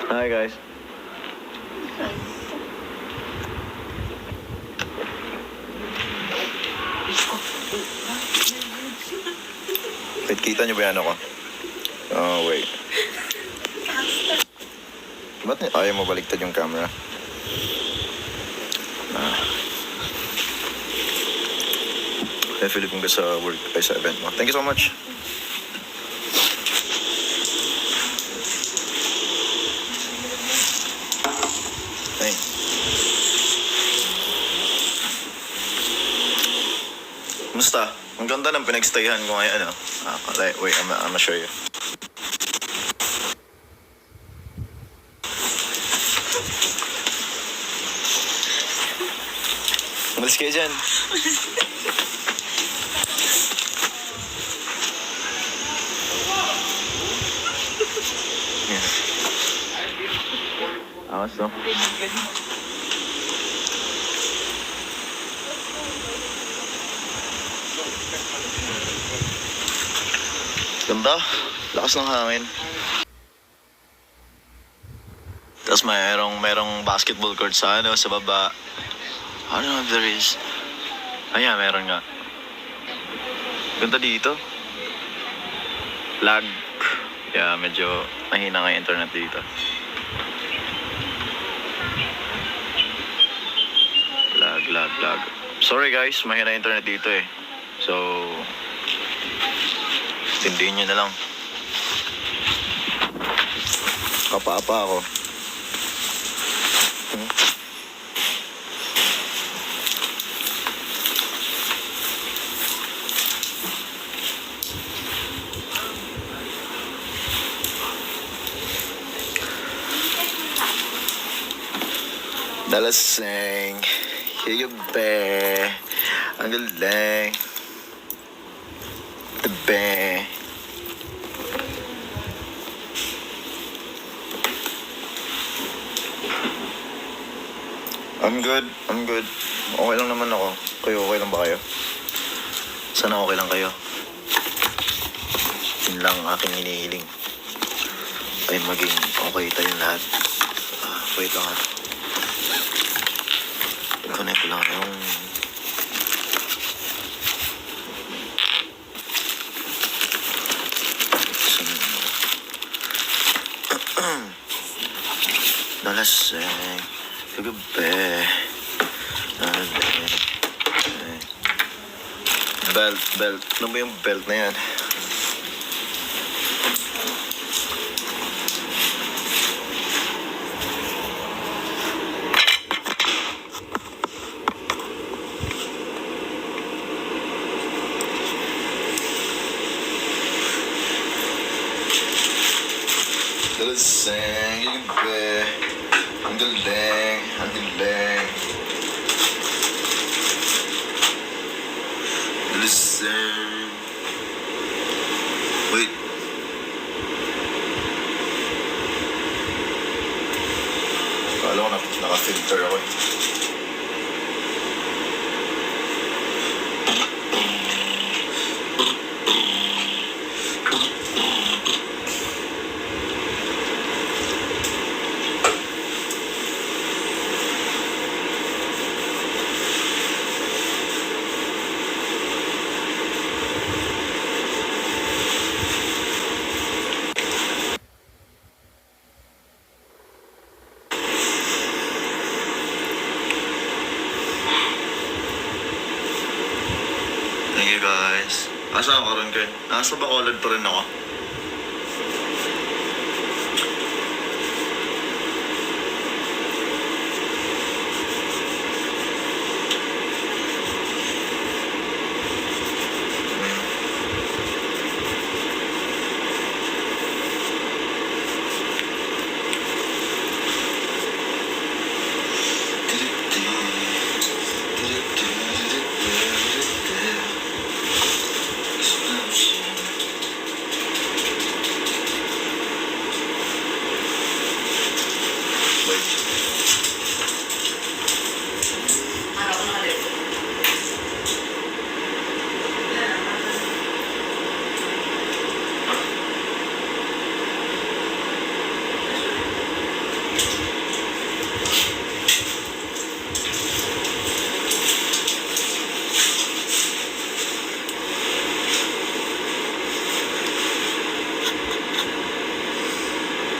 Hi guys. Wait, kita nyo ba yan ako? Oh, wait. Ba't ayaw mo baliktad yung camera? Kaya Philippine ka sa work ay sa event mo. Thank you so much. Thanks. Musta? Ang ganda ng pinagstayan ko ngayon, ano? Wait, I'm gonna show you. Malis kayo dyan. Awas to. Ganda. Lakas ng hangin. Tapos merong basketball court sa baba. I don't know if there is. Ayan, meron nga. Ganda dito. Lag. Yeah, medyo mahina nga yung internet dito. Lag. Sorry guys, mahina internet dito eh. So, tindihin nyo na lang. Kapapa ako. Dalaseng. Hiyo be. Ang galing. Be. I'm good. Okay lang naman ako. Kayo, okay lang ba kayo? Sana okay lang kayo. Yun lang aking hinihiling. Ay maging okay tayong lahat. Wait lang ha. Connect lang yung... Dalaseng. Kagabi. Belt. Ano ba yung belt na yan? Dalaseng. Kagabi. Ang galing. Dalaseng. Wait. Kala ko naka-filter ako eh. Thank you guys. Asa ako rin kayo? Nasa Bacolod pa rin ako.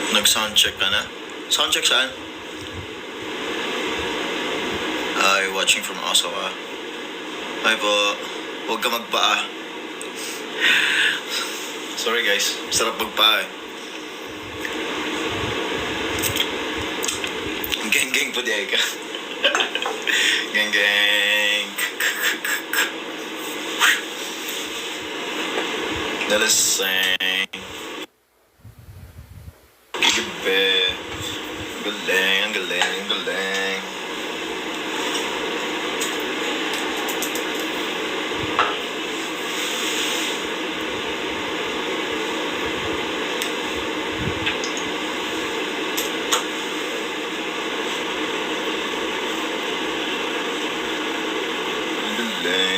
Nag-soundcheck ka na? Soundcheck saan? Ay, watching from Osaka. Ay po, huwag ka magpaa. Sorry guys, sarap magpaa eh. Geng-geng po di ka. Geng-geng. Dalaseng. Gigabe. Galing, ang galing, ang galing.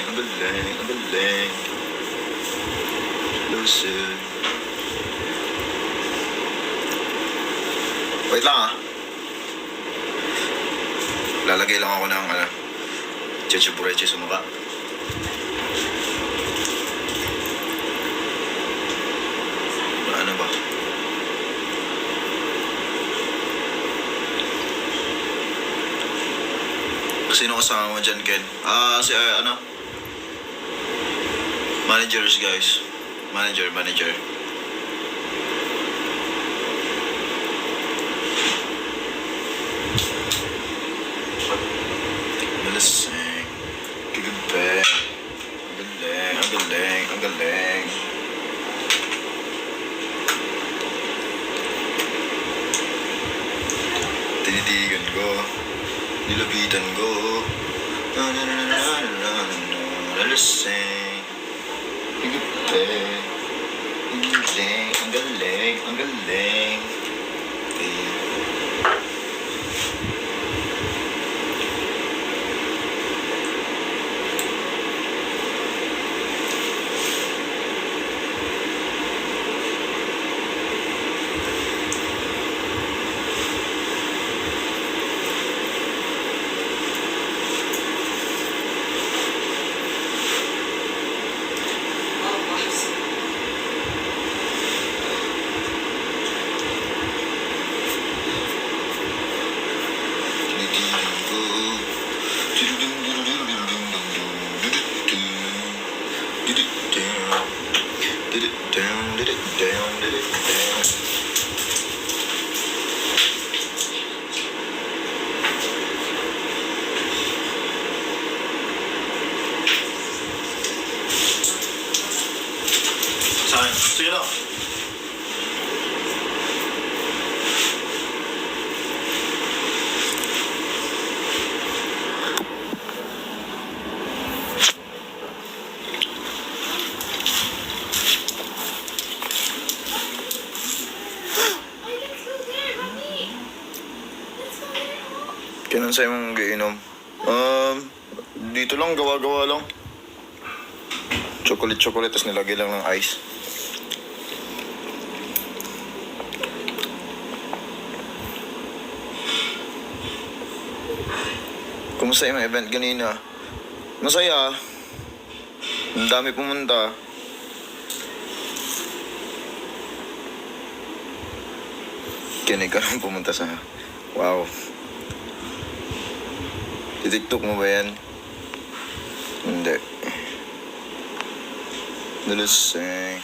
Ang galing, ang galing. Lucid. Wait lang ah. Lalagay lang ako ng chichibureche sa mukha. Ano ba? Sino kasama mo dyan, Ken? Si managers, guys. Manager. Malasing. Gigabe. Ang galing. Tinitigan ko. Nilapitan ko. Malasing. Gigabe. Ang galing. Saan? Sige lang. Kinansay mong giinom? Dito lang, gawa-gawa lang. Chocolate, tapos nilagay lang ng ice. Kumusta yung event kanina? Masaya. Ang dami pumunta. Kinig ka nang pumunta sa... Wow. TikTok mo ba yan? Hindi. Dalaseng.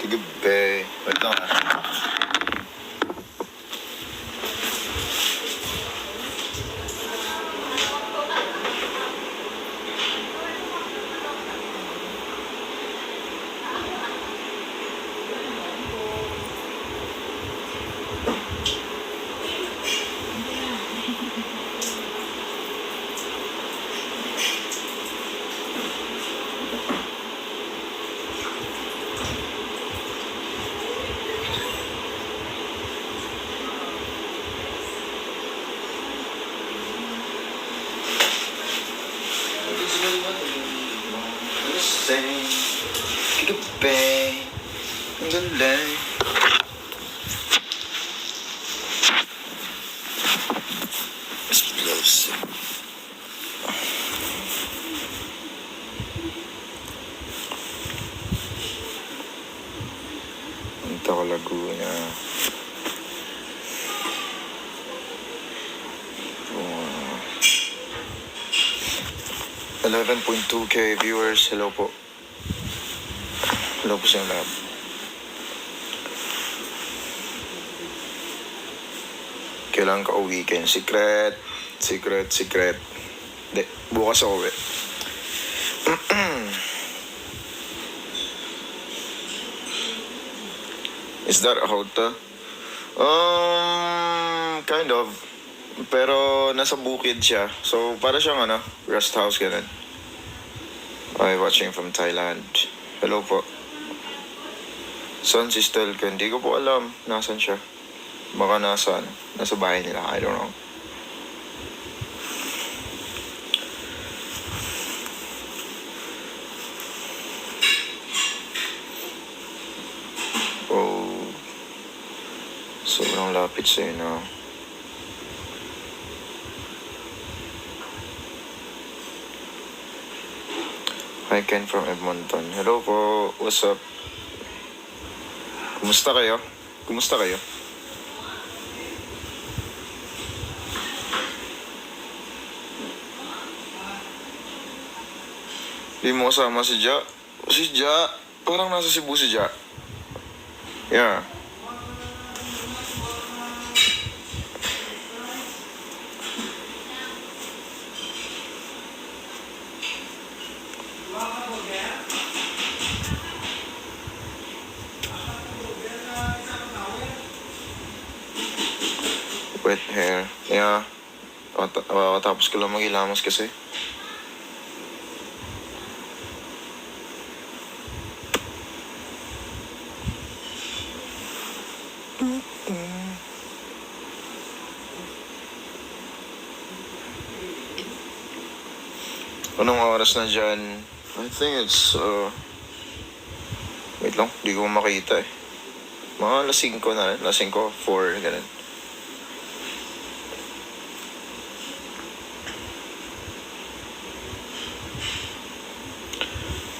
Gigabe. Wait lang ha. Dalaseng. Gigabe. Ang galing. Explosive. Punta ko Laguna. Yeah. 11.2K viewers. Hello po. Hello po sa inyo lahat. Kailan ka uwi weekend? Secret. Hindi, bukas ako uwi. Is that a hotel? Kind of. Pero nasa bukid siya. So, para siyang rest house ganun. Okay, watching from Thailand. Hello po. Saan si Stelka? Hindi ko po alam. Nasaan siya? Baka nasa bahay nila. I don't know. Oh. Sobrang lapit sa'yo na. Hi Ken from Edmonton. Hello po. What's up? Kumusta kayo? Di mo kasama si Ja? Si Ja? Parang nasa Cebu si Ja. Yeah. Wet hair. Yeah. Tapos ko lang mag-ilamos kasi. Anong oras na dyan? I think it's, wait lang, di ko makita eh. Mga alas 5 na rin. Alas 5, 4, ganun.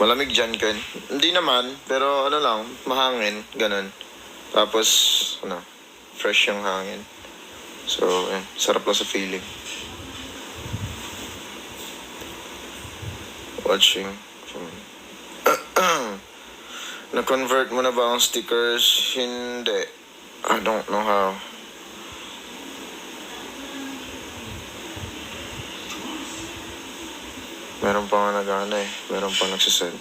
Malamig dyan, Ken. Hindi naman, pero lang, mahangin, ganun. Tapos, fresh yung hangin. So, sarap lang sa feeling. Watching from... Na-convert mo na ba ang stickers? Hindi. I don't know how. Meron pa nga nag-ano eh. Meron pa nagsisend.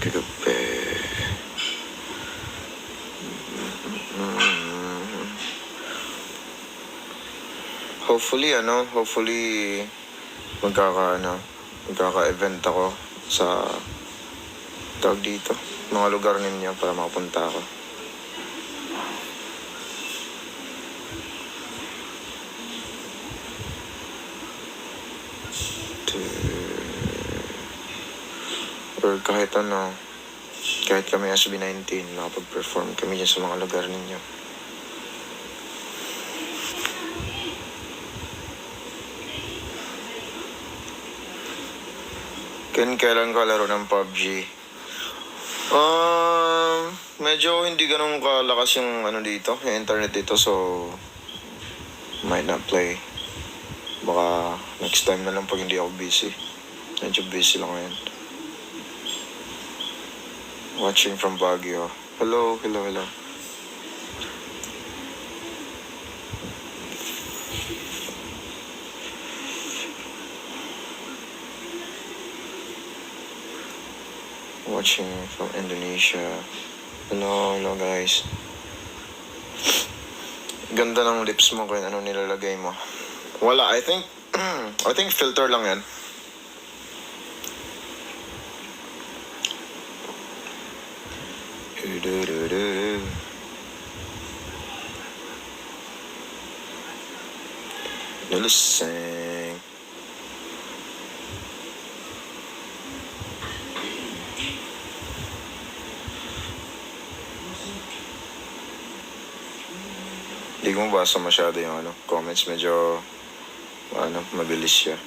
Kagabi. Hopefully magkaka-event ako sa tawag dito, mga lugar ninyo para makapunta ako. Or kahit kami SB19, makapag-perform kami dyan sa mga lugar ninyo. Kailan ka laro ng PUBG? Medyo hindi ganun kalakas yung dito, yung internet dito, so might not play. Baka next time na lang pag hindi ako busy. Medyo busy lang ngayon. Watching from Baguio. Hello. Watching from Indonesia. Hello guys. Ganda ng lips mo kung ano nilalagay mo. Wala, I think filter lang yan. Naluseng. Hindi ko mabasa masyado yung comments. Medyo mabilis siya.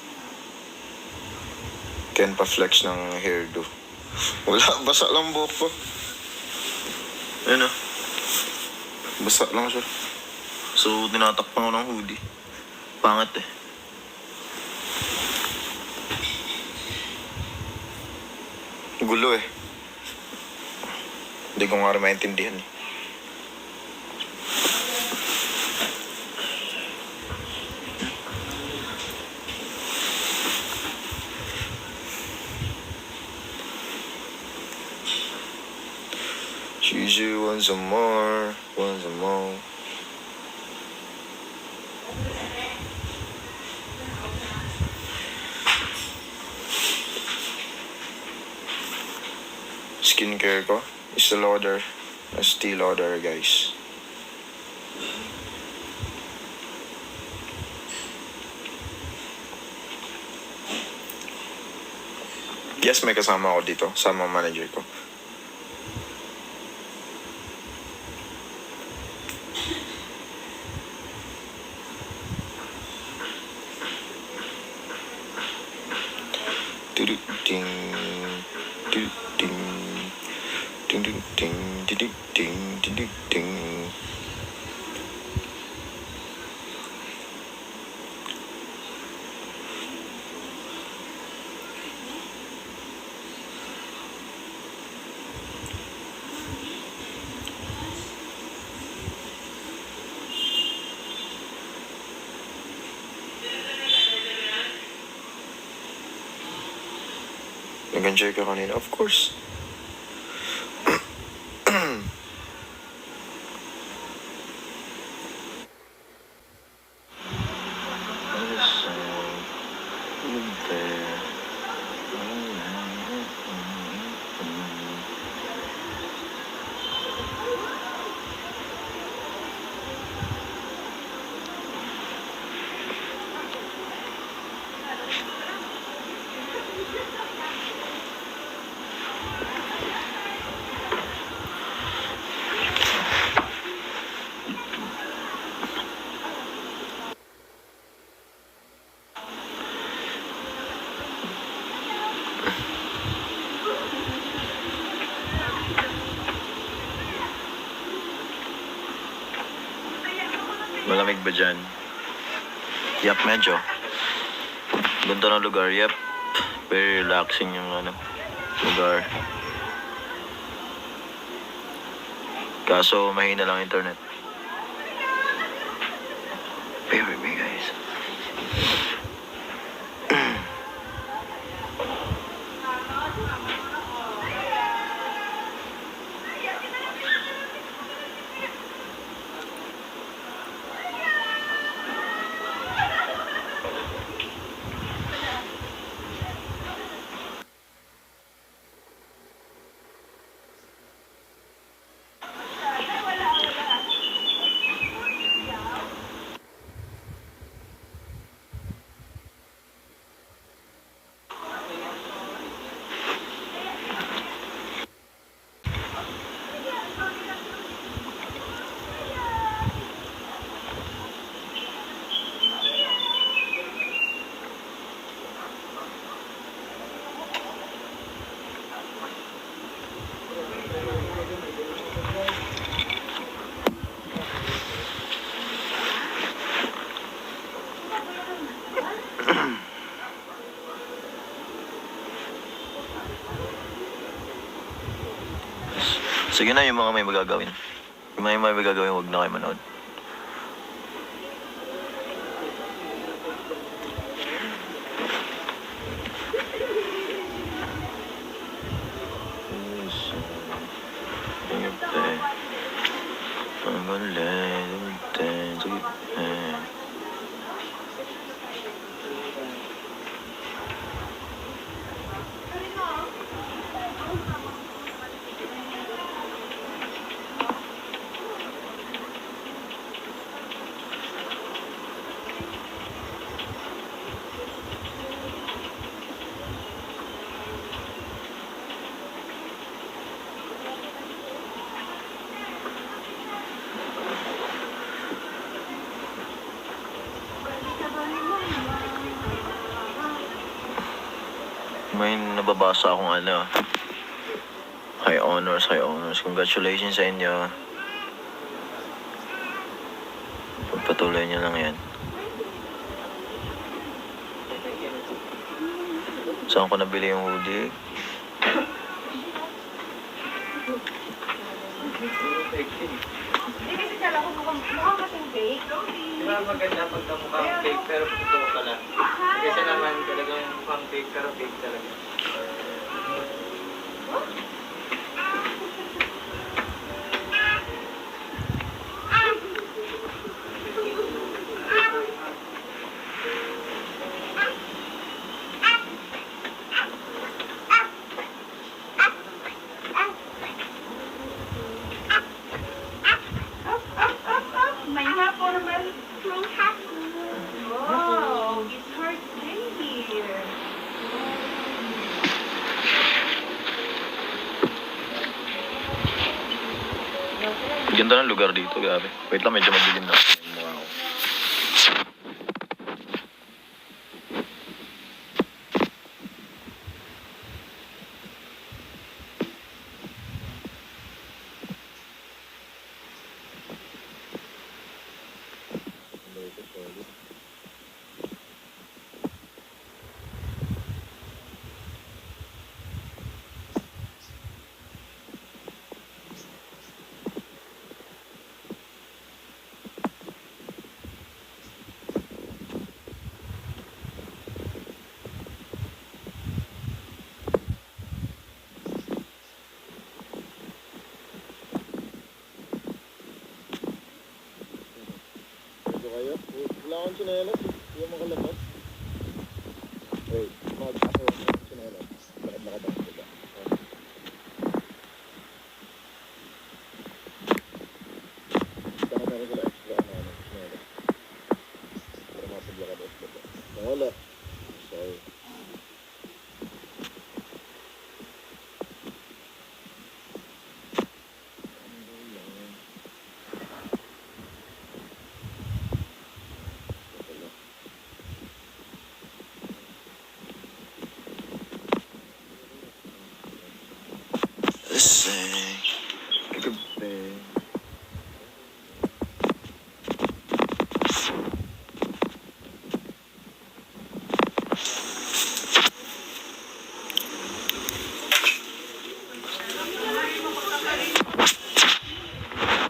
Ken pa-flex ng hairdo. Wala, basa lang buhok ko. Ayun o. Basa lang siya. So, tinatakpan ko ng hoodie. Pangit eh. Gulo eh. Hindi ko nga rin maintindihan eh. Choose you want some more, want some more. Skincare ko is a lauder. A steel lauder, guys. Yes, may kasama ako dito. Sama manager ko. Ding ding ding ding ding ding ding ding ding ding. Nag-enjoy ka kanina? Of course. Malamig ba dyan? Yap, medyo. Ganda ng lugar, yap. Very relaxing yung lugar. Kaso mahina lang internet. Bear with me, guys. Sige na, yung mga may magagawin. Yung mga may magagawin, huwag na kayo manood. May nababasa akong ano. High honors, high honors. Congratulations sa inyo. Pagpatuloy niyo lang yan. Saan ko nabili yung hoodie? Hindi kasi kala ko mukhang kasing fake. Diba maganda pagka mukhang fake pero totoo pala. Kasi naman talagang mukhang fake pero fake talaga. May nga formal. Oh, it's hard here. Ganda ng lugar dito, grabe. Wait lang, medyo madilim na. Wow. Kayo? Wala akong sinelas. Hindi mo makalabas. Wait, mag-ako ng sinelas. Lakad-lakad ako sila. Saka meron sila extra sinelas. Para mapaglakad ako sila. Wala. Sorry. Listen, gabi.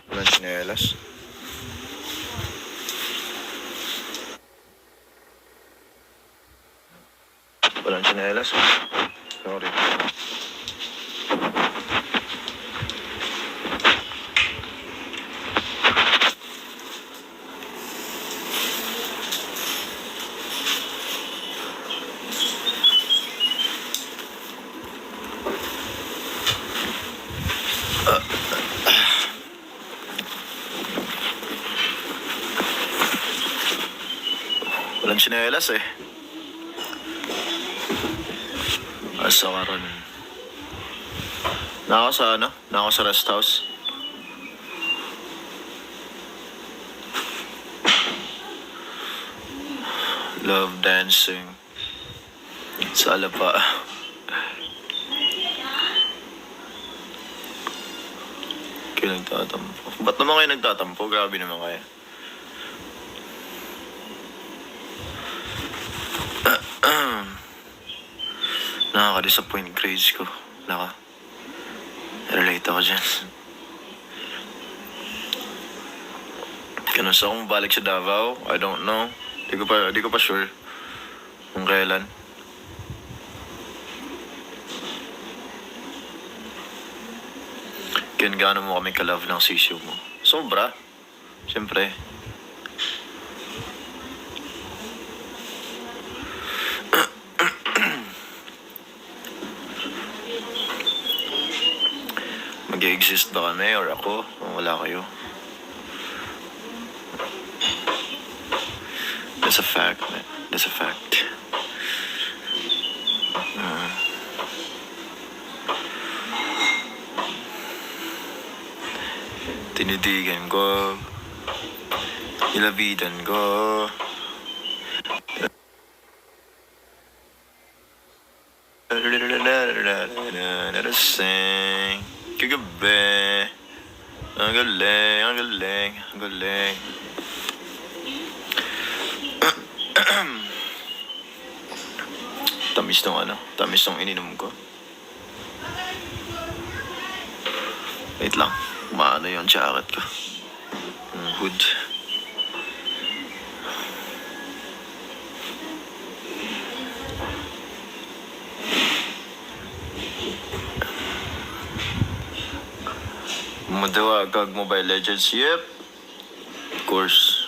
Walang sinelas. Walang sinelas. Sorry. Walang sinelas eh. Asa ka ron. Nako sa ano? Nako sa rest house. Love dancing. Sa Alapa. Kayo nagtatampo. Ba't naman kayo nagtatampo? Grabe naman kayo. Nakaka-disappoint grades ko. Naka. Relate ako dyan. Kung sa akong balik sa Davao, I don't know. Di ko pa sure kung kailan. Kaya gaano mo kami ka-love ng sisyo mo. Sobra. Siyempre. Mag-exist ba kami or ako kung wala kayo? That's a fact, man. That's a fact. Tinidigan ko. Nilabitan ko. Sing. Kagabi. Ang galing, ang galing, ang galing. Tamis nung ano, tamis nung ininom ko. Wait lang, maano yung jacket ko. Yung hood. Madawa kag Mobile Legends, yep. Of course.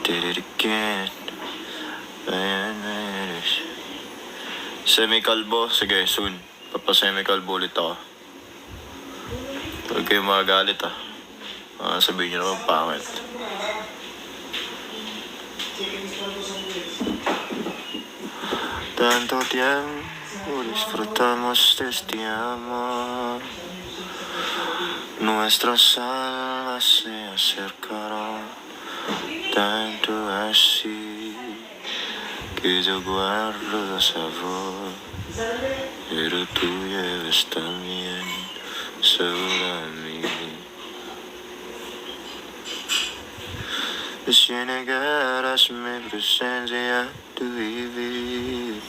Did it again. Semi-kalbo? Sige, soon. Papa-semi-kalbo ulit ako. Huwag kayong magagalit sabihin nyo naman pangit. Tanto tiempo disfrutamos de este amor. Nuestras almas se acercaron tanto así que yo guardo sabor, pero tú llevas también sabor a mí. Si negaras mi presencia, tu vivir,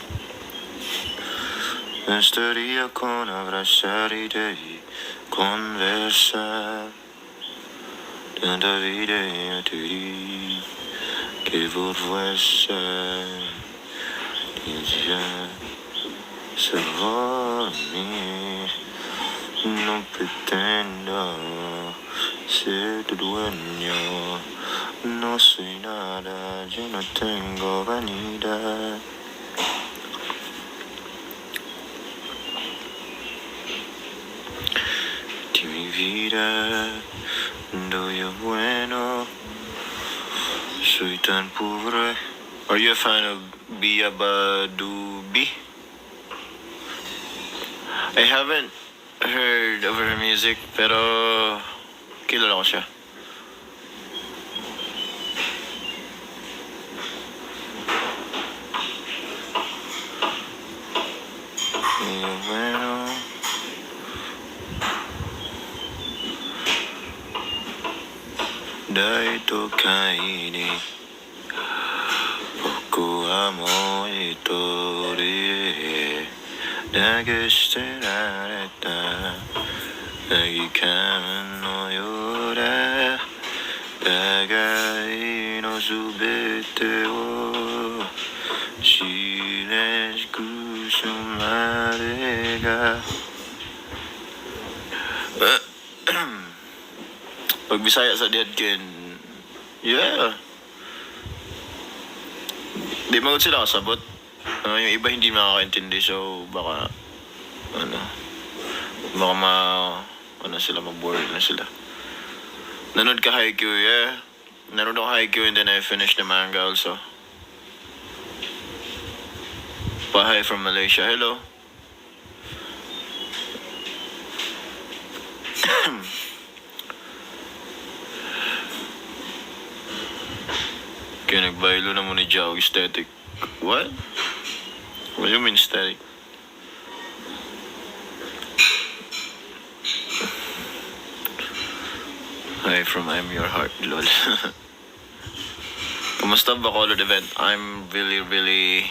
estaría con abrazarte y conversar. Tanta vida ya te di que volverse y ya sabor a mí. No pretendo ser tu dueño, no soy nada, yo no tengo vanidad. De mi vida doy yo bueno, soy tan pobre. Are you a fan of Bia Badubi? I haven't heard of her music, pero kilala ko siya. Bueno, dahil ito kaini, poco amo ito rin. Nagustirareta, nagikaman no yora, tagay no subete o, siles kusumarega. Pag Bisaya sa Diadkin, yeah. Di magod sila kasabot. Yung iba hindi makakaintindi, so baka sila, mag-bored na sila. Nanood ka Haikyuu, yeah. Nanood ako Haikyuu and then I finished the manga also. Pahay from Malaysia, hello. Kaya nagbaylo na mo ni Jao, aesthetic. What? What do you mean aesthetic? Hi from I'm Your Heart, lol. Kamusta ba Bacolod event? I'm really, really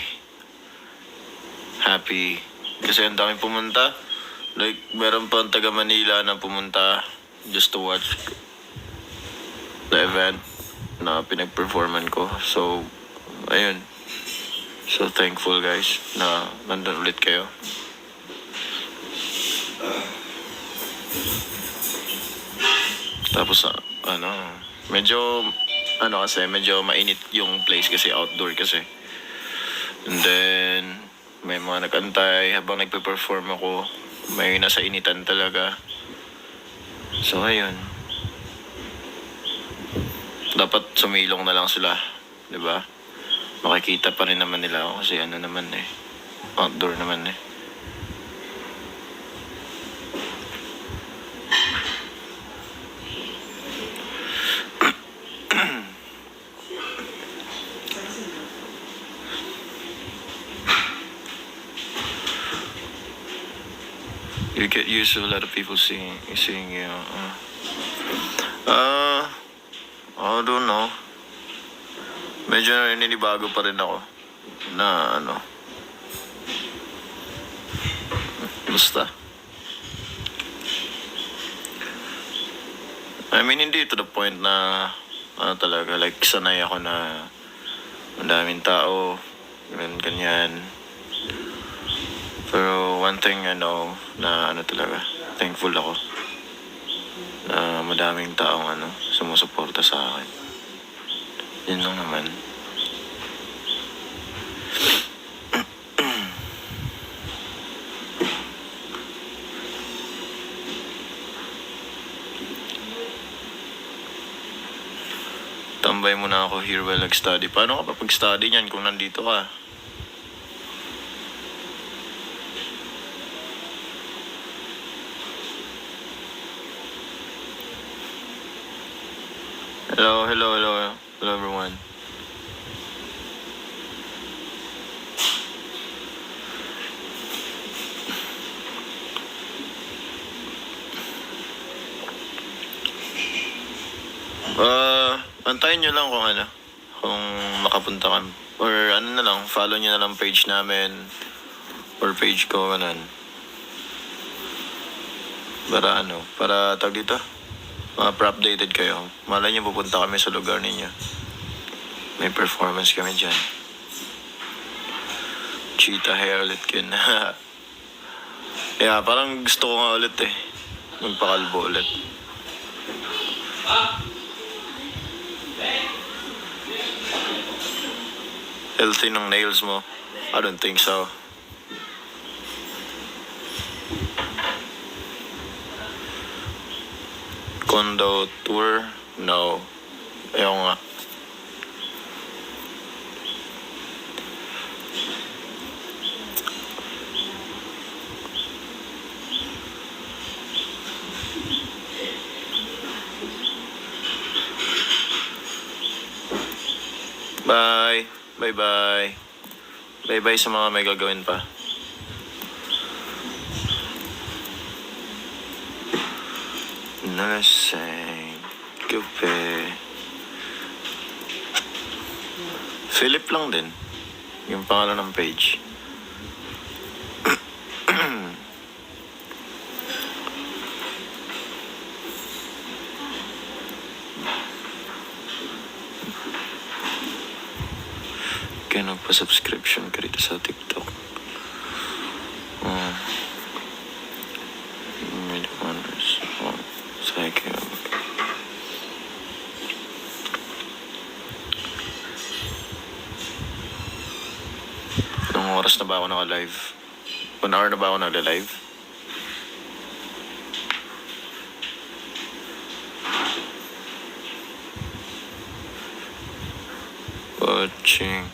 happy. Kasi ang daming pumunta. Like, meron pa ang taga Manila na pumunta just to watch the event na pinag-performan ko. So, ayun. So thankful guys na nandun ulit kayo. Tapos medyo mainit yung place kasi outdoor kasi. And then may mga nagantay habang nagpe-perform ako. May nasa initan talaga. So, ayun. Dapat sumilong na lang sila. 'Di ba? Makikita pa rin naman nila ako kasi ano naman eh. Outdoor naman eh. You get used to a lot of people seeing you. I don't know. Medyo ninibago pa rin ako na ano. Basta. I mean, hindi to the point na talaga, like, sanay ako na ang daming tao, ganyan. Pero one thing I know na ano talaga, thankful ako na madaming taong sumusuporta sa akin. Yun lang naman. Tambay muna ako here while nag-study. Paano ka pa pag-study niyan kung nandito ka? Hello everyone. Antayin nyo lang kung makapunta ka. Or na lang, follow nyo na lang page namin. Or page ko, para tag dito. Pa-updated kayo. Malay nyo pupunta kami sa lugar ninyo. May performance kami dyan. Cheetah hair ulit kin. Yeah, parang gusto ko nga ulit eh. Magpakalbo ulit. Healthy ng nails mo? I don't think so. Condo tour? No. Ayaw nga. Bye. Bye-bye. Bye-bye sa mga may gagawin pa. Nalasing. Gabi. Philip lang din. Yung pangalan ng page. Kaya nagpa-subscription ka rito sa TikTok. Anong oras na ba ako naka-live? 1 hour na ba ako nagla-live? Watching.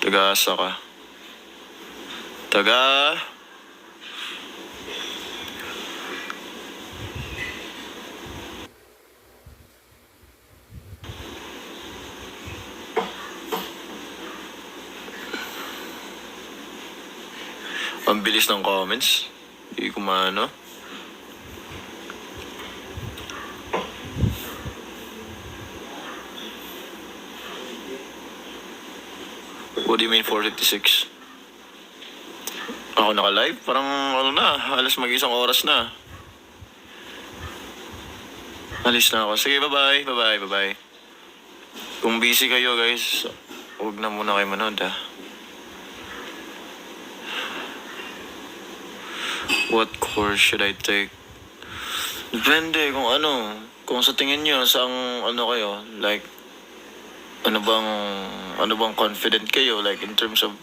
Taga-asa ka. Ang bilis ng comments. Hindi ko maano. What do you mean 456? Ako naka-live? Parang halos mag-isang oras na. Alis na ako. Sige, bye-bye. Bye-bye. Kung busy kayo, guys, huwag na muna kayo manood, ha. What course should I take? Depende kung kung sa tingin nyo, saang kayo, like, ano bang confident kayo, like, in terms of,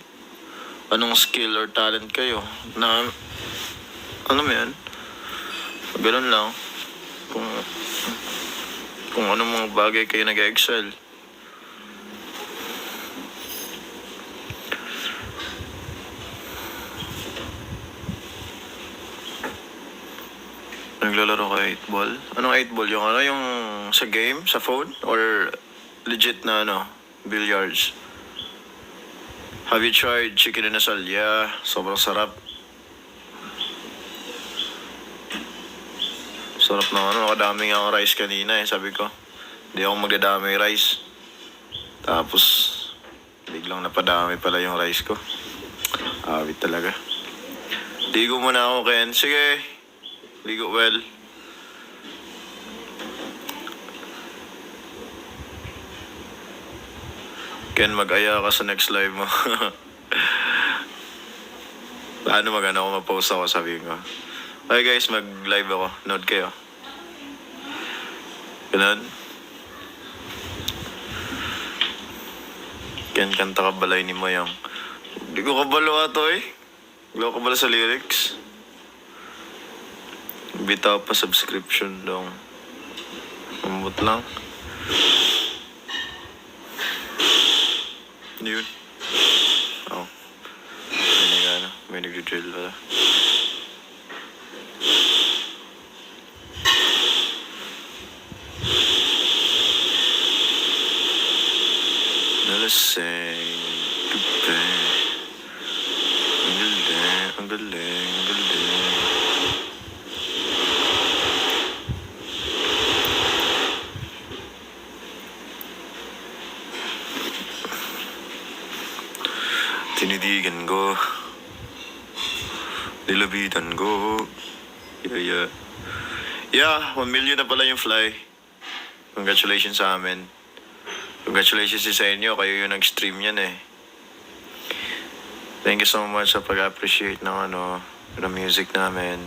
anong skill or talent kayo, na, mo yan? Ganun lang. Kung, kung anong mga bagay kayo nag-excel. Naglalaro ka 8 ball? Anong 8 ball? Yung ano, yung sa game, sa phone? Or legit na ano, billiards? Have you tried chicken inasal? Yeah, sobrang sarap. Sarap ng ano, nakadami nga ang rice kanina eh, sabi ko. Hindi ako magdadami rice. Tapos, biglang napadami pala yung rice ko. Awit talaga. Ligo muna ako, Ken. Sige. Ligo well. Ken, mag-aya ka sa next live mo. Paano mag-ano ako, mag-post ako, sabihin ko. Okay guys, mag-live ako. Nood kayo. Ganun. Ken, kanta ka balay ni Mayang. Hindi ko kabalo ato eh. Hindi ko kabalo sa lyrics. Bitaw pa subscription dong. Umot lang. Yun. Oh. May nag-drill pala. Nalasing. Gabi. Ang galing, ang galing, ang galing. Tinidigan ko. Nilabitan ko. Yeah. Yeah, 1 million na pala yung fly. Congratulations sa amin. Congratulations sa inyo. Kayo yung nag-stream yan eh. Thank you so much sa pag-appreciate ng ng music namin.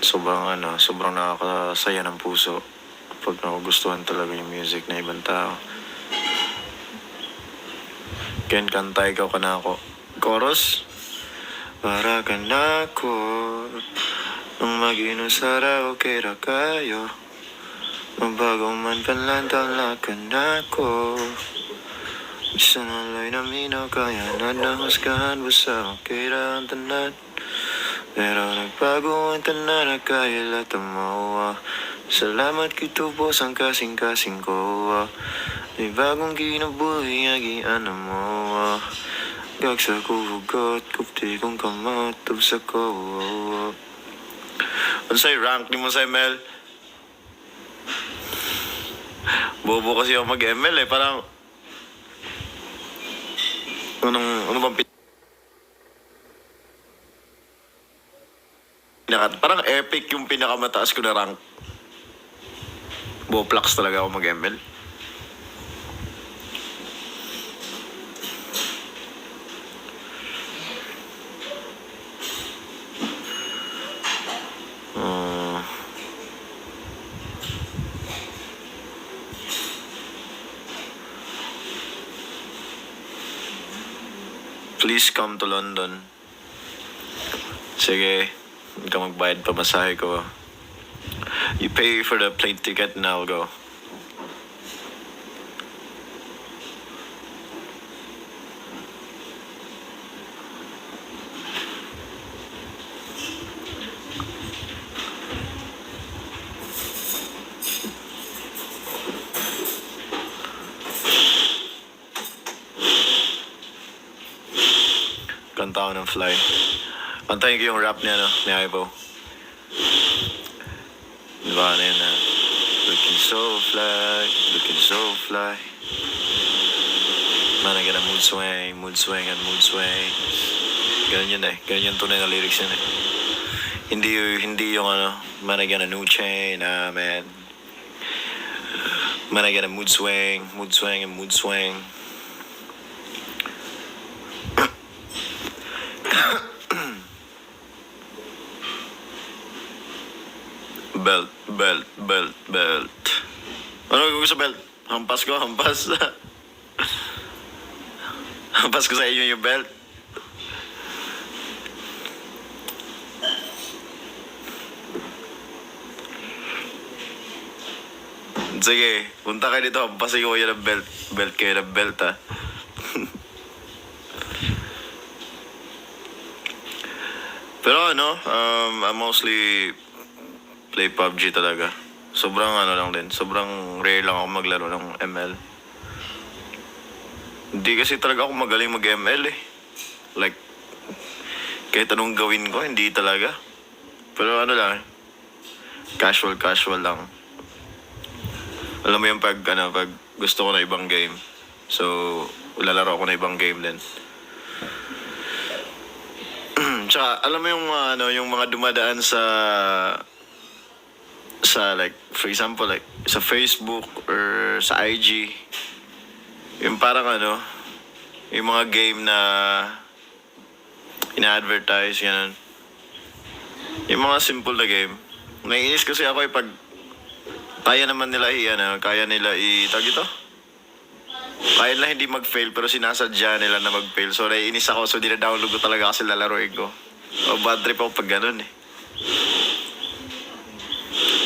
Sobrang nakakasaya ng puso pag nagugustuhan talaga yung music na ibang tao. Ken, kanta ikaw ka na ako. Chorus? Para ka na ako nung mag-inom sa karaoke ra kayo. Mabago man panlantala ka na ako. Isa na lay na minaw kaya na nahusgahan basta okay ra ang tanan. Pero nagbago ang tanan na kaya latamawa. Salamat kito po sang kasing-kasing ko. May bagong kinabuhi agian na mo. Gagsa ko hugot, kupti kong kamot, tubsa ko. Ano sa'yo, rank ni mo sa ML? Bobo kasi ako mag-ML eh, parang... Ano bang parang epic yung pinakamataas ko na rank. Boplax talaga ako mag-ML. Please come to London. Sige, hindi ka magbayad pa masahe ko. You pay for the plane ticket and I'll go. Kanta ko ng Fly. Kantahin ko yung rap niya, no? Ni Ivo. Diba, ano yun, na? Looking so fly, looking so fly. Man, I get a mood swing, and mood swing. Ganun yun eh. Ganun yung tunay na lyrics yun eh. Hindi yung man, I get a new chain, man. Man, I get a mood swing, and mood swing. Belt. Ano gagawin sa belt? Hampas ko. Hampas ko sa inyo yung belt. Sige, punta kayo dito. Hampasin ko kayo ng belt. Belt kayo ng belt, ha. Pero ano, I mostly play PUBG talaga. Sobrang ano lang din. Sobrang rare lang ako maglaro ng ML. Hindi kasi talaga ako magaling mag-ML eh. Like, kahit anong gawin ko, hindi talaga. Pero ano lang, casual lang. Alam mo yung pag gusto ko na ibang game. So, lalaro ako na ibang game din. Tsaka, alam mo yung yung mga dumadaan sa like, for example, like, sa Facebook or sa IG, yung parang yung mga game na ina-advertise, ganun. Yung mga simple na game. Naiinis kasi ako pag kaya naman nila kaya nila tag ito. Kaya nila hindi mag-fail pero sinasadya nila na mag-fail. So naiinis ako, so dina-download ko talaga kasi lalaroin ko. O bad trip ako pag ganun eh.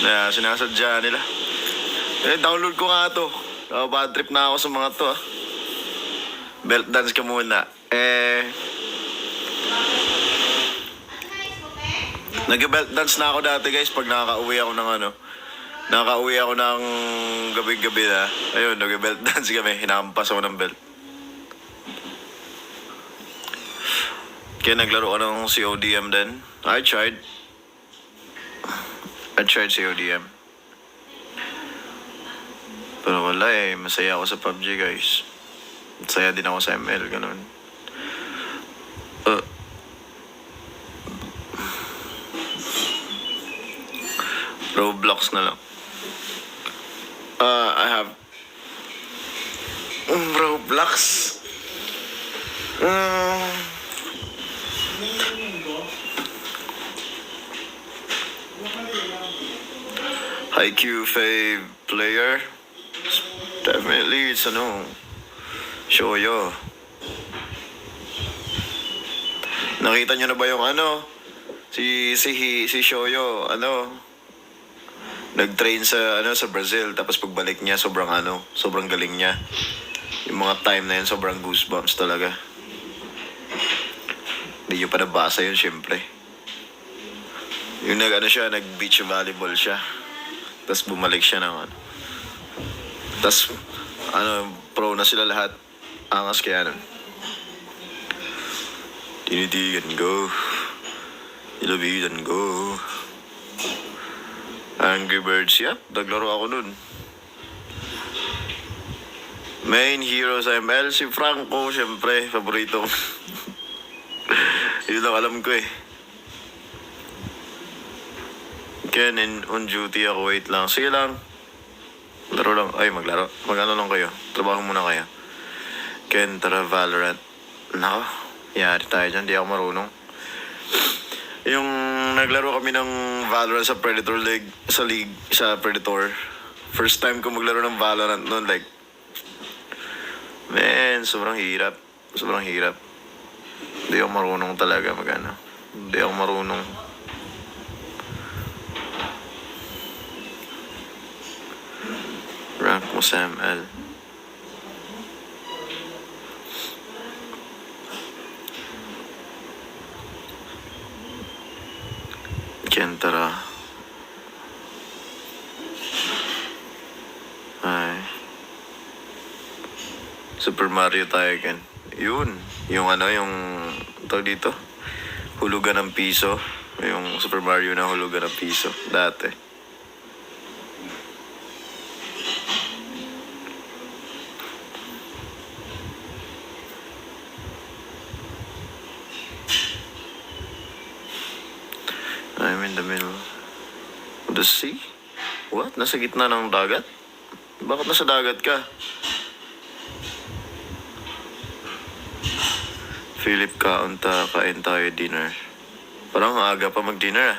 Na sinasadya nila. Download ko nga to. O bad trip na ako sa mga to. Belt dance ka muna. Nag-belt dance na ako dati guys pag nakaka-uwi ako ng gabi-gabi na. Ayun, nag-belt dance kami. Hinakampas ako ng belt. Kaya naglaro ko ng CODM din. I tried CODM. Pero wala eh. Masaya ako sa PUBG guys. Masaya din ako sa ML. Ganun. Roblox na lang. I have Roblox. IQ fave player. Definitely it's Shoyo. Nakita nyo na ba yung si Shoyo, nag-train sa Brazil, tapos pagbalik niya sobrang galing niya. Yung mga time na yun sobrang goosebumps talaga. Hindi nyo pa nabasa yun syempre. Yung nag-beach volleyball siya. Tapos bumalik siya ng Tapos pro na sila lahat. Angas kaya nun. Tinitigan go. Ilabidan go. Angry Birds, yep. Naglaro ako nun. Main hero sa ML, si Franco, syempre. Paborito ko. Yun lang alam ko eh. Ken, on duty ako. Wait lang. Sige lang. Laro lang. Ay, maglaro. Mag-ano lang kayo. Trabaho muna kayo. Ken, tara Valorant. Nako. Yari tayo dyan. Di ako marunong. Yung naglaro kami ng Valorant sa Predator League, sa Predator. First time ko maglaro ng Valorant noon, like, man, sobrang hirap. Hindi ako marunong talaga Hindi ako marunong. Rank mo sa ML. Kentara. Ay. Super Mario tayo again. Yun. Yung tawag dito. Hulugan ng piso. Yung Super Mario na hulugan ng piso. Dati. I'm in the middle of the sea? What? Nasa gitna ng dagat? Bakit nasa dagat ka? Philip, kain tayo dinner. Parang aga pa mag-dinner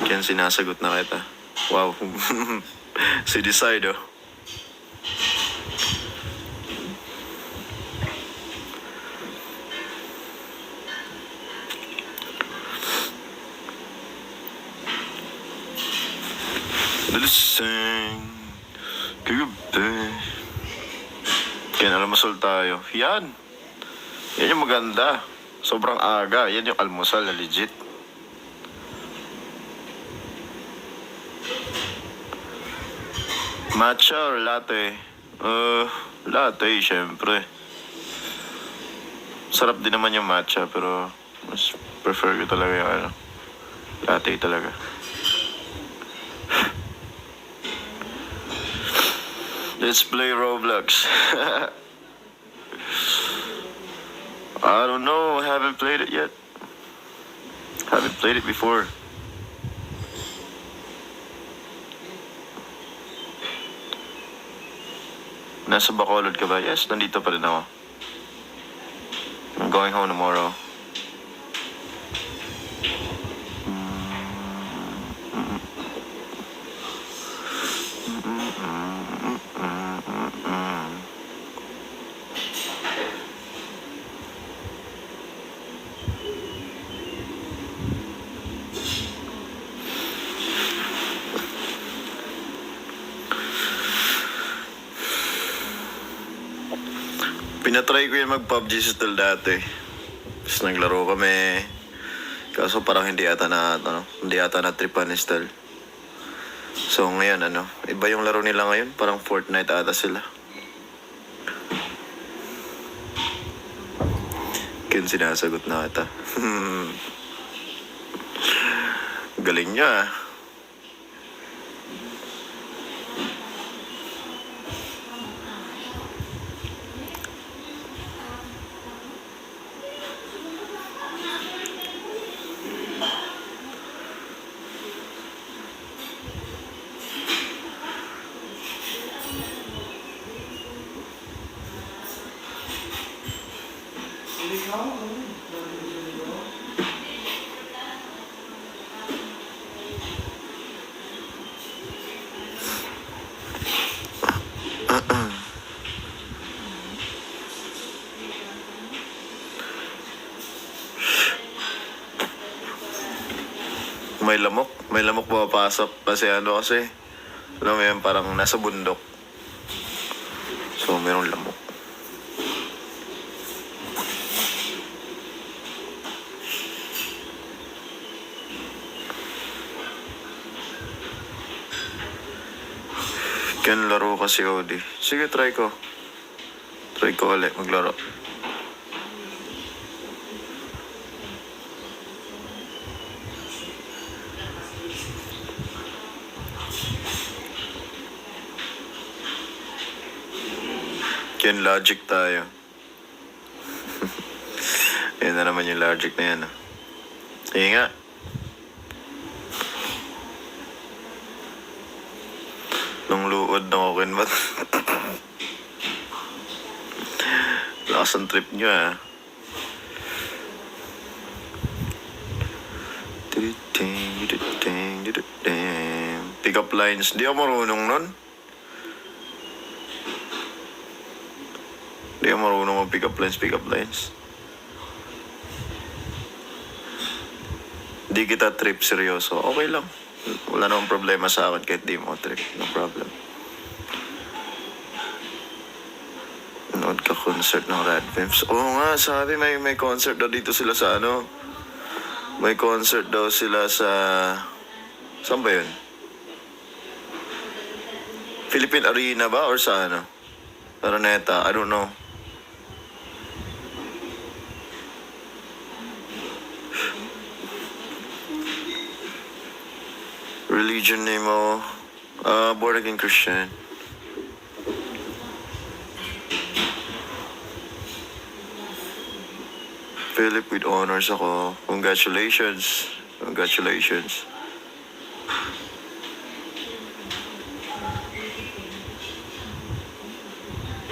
Kaya sinasagot na kita. Wow. Si Decide Lasing kagabi. Kaya almusal tayo. Yan yung maganda. Sobrang aga. Yan yung almusal na legit. Matcha or latte? Latte, syempre. Sarap din naman yung matcha, pero mas prefer ko talaga yung latte talaga. Let's play Roblox. I don't know. I haven't played it yet. Haven't played it before. Nasa Bacolod ka ba? Yes, nandito pa rin ako. I'm going home tomorrow. Pinatry ko yung mag-PUBG still dati. Tapos naglaro kami. Kaso parang hindi ata na tripan ni still. So ngayon iba yung laro nila ngayon. Parang Fortnite ata sila. Ken, sinasagot na kita. Galing niya ah. May lamok papasok kasi alam mo yan, parang nasa bundok. So merong lamok. Ken, laro kasi Odi. Sige, try ko ulit maglaro. Ken, logic tayo. Yan na naman yung logic na yan. Sige nga. Nung luod ng Oken ba? Lakas ang trip nyo ah. Pick up lines. Di ako marunong nun. Di ako marunong mag pick up lines. Di kita trip seryoso. Okay lang. Wala namang problema sa akin kahit di mo trip. No problem. Nood ka concert ng Rad Pimps. Oo nga, sabi may concert daw dito sila sa May concert daw sila sa... Saan ba yun? Philippine Arena ba? Or sa Araneta? I don't know. Religion name mo? Born again Christian. Philip with honors ako. Congratulations.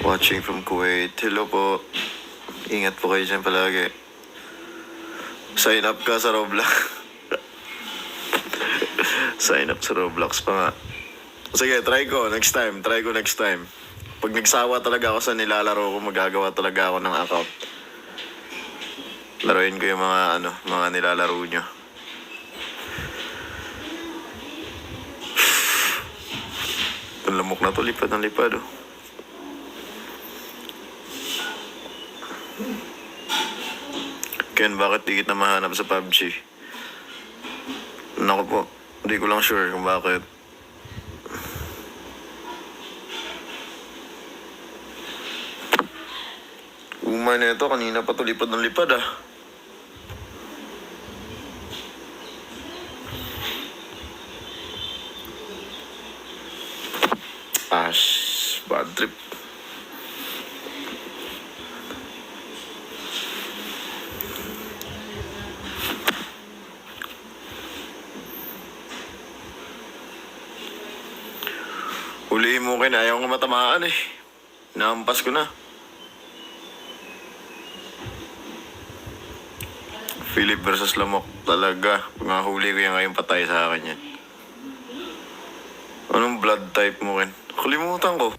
Watching from Kuwait. Hello po. Ingat po kayo dyan palagi. Sign up ka sa Roblox. Sign up sa Roblox pa nga. Sige, try ko next time. Pag nagsawa talaga ako sa nilalaro ko, magagawa talaga ako ng account. Laruin ko yung mga nilalaro nyo. lamok na to, lipad ng lipad, oh. Ken, bakit di kita mahanap sa PUBG? Naku po, hindi ko lang sure kung bakit. Umay na ito, kanina pa to lipad ng lipad, ah. Bad trip. Huliin mo kayo, ayaw ko matamaan eh. Naampas ko na. Philip versus Lamok talaga. Pag nahuli ko yan ngayon, patay sa akin yan. Anong blood type mo, Ken? Kalimutan ko.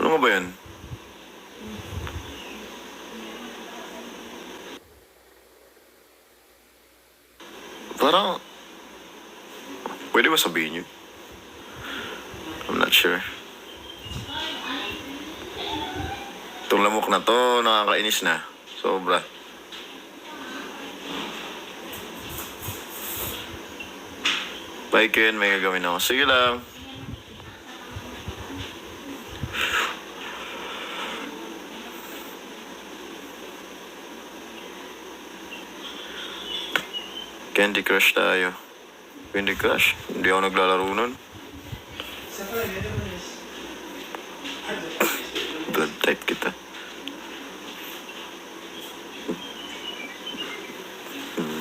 Ano nga ba yan? Parang... Pwede ba sabihin yun? I'm not sure. Itong lamok na to, nakakainis na. Sobra. Bye, Ken. May gagawin ako. Sige lang. Candy Crush tayo. Candy Crush? Hindi ako naglalaro nun. Blood type kita.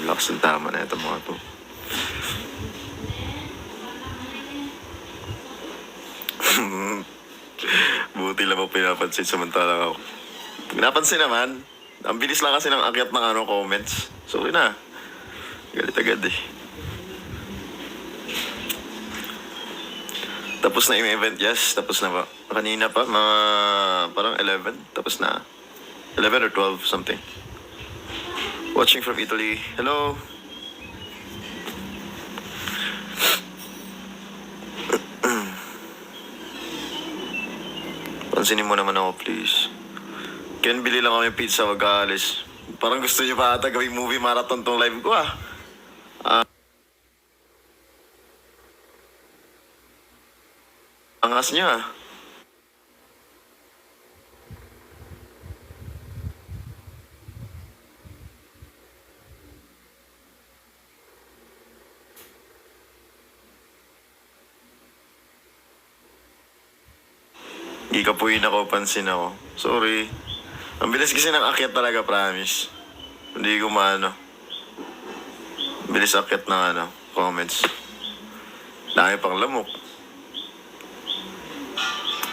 Lakas ng tama na ito mga to. Buti lang ako pinapansin samantalang ako. Pinapansin naman. Ang bilis lang kasi ng akyat ng comments. Sorry na. Galit agad eh. Tapos na yung event, yes. Tapos na ba? Kanina pa, mga parang 11. Tapos na. 11 or 12, something. Watching from Italy. Hello. Pansinin mo naman ako, please. Ken, bili lang kami pizza, wag aalis. Parang gusto niyo pa ata gawing movie marathon tong live ko, ah. Angas niyo, ah. Ikapuin ako, pansin ako. Sorry. Ang bilis kasi ng akyat talaga, promise. Hindi ko maano. Bilis akyat ng comments. Dami pang lamok.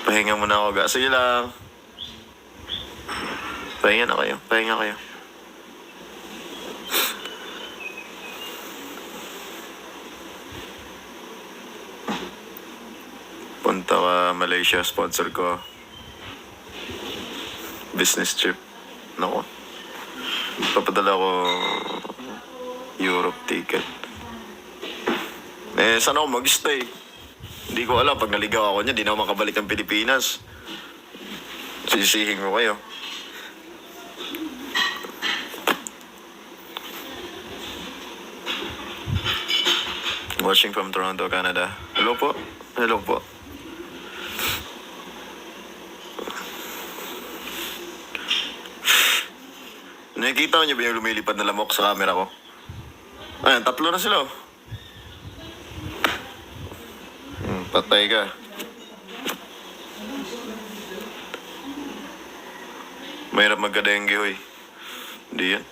Pahinga muna ako, ga. Sige lang. Pahinga na kayo. Pahinga kayo. Punta ka Malaysia, sponsor ko. Business trip. Nako. Papadala ko Europe ticket. Saan ako mag-stay? Hindi ko alam. Pag naligaw ako niya, di na ako makabalik ng Pilipinas. Sisihin ko kayo. Watching from Toronto, Canada. Hello po. Hello po. Nakikita niyo ba yung lumilipad na lamok sa camera ko? Ayan, 3 na sila. Patay ka. Mahirap magka-dengue, hoy. Hindi yan.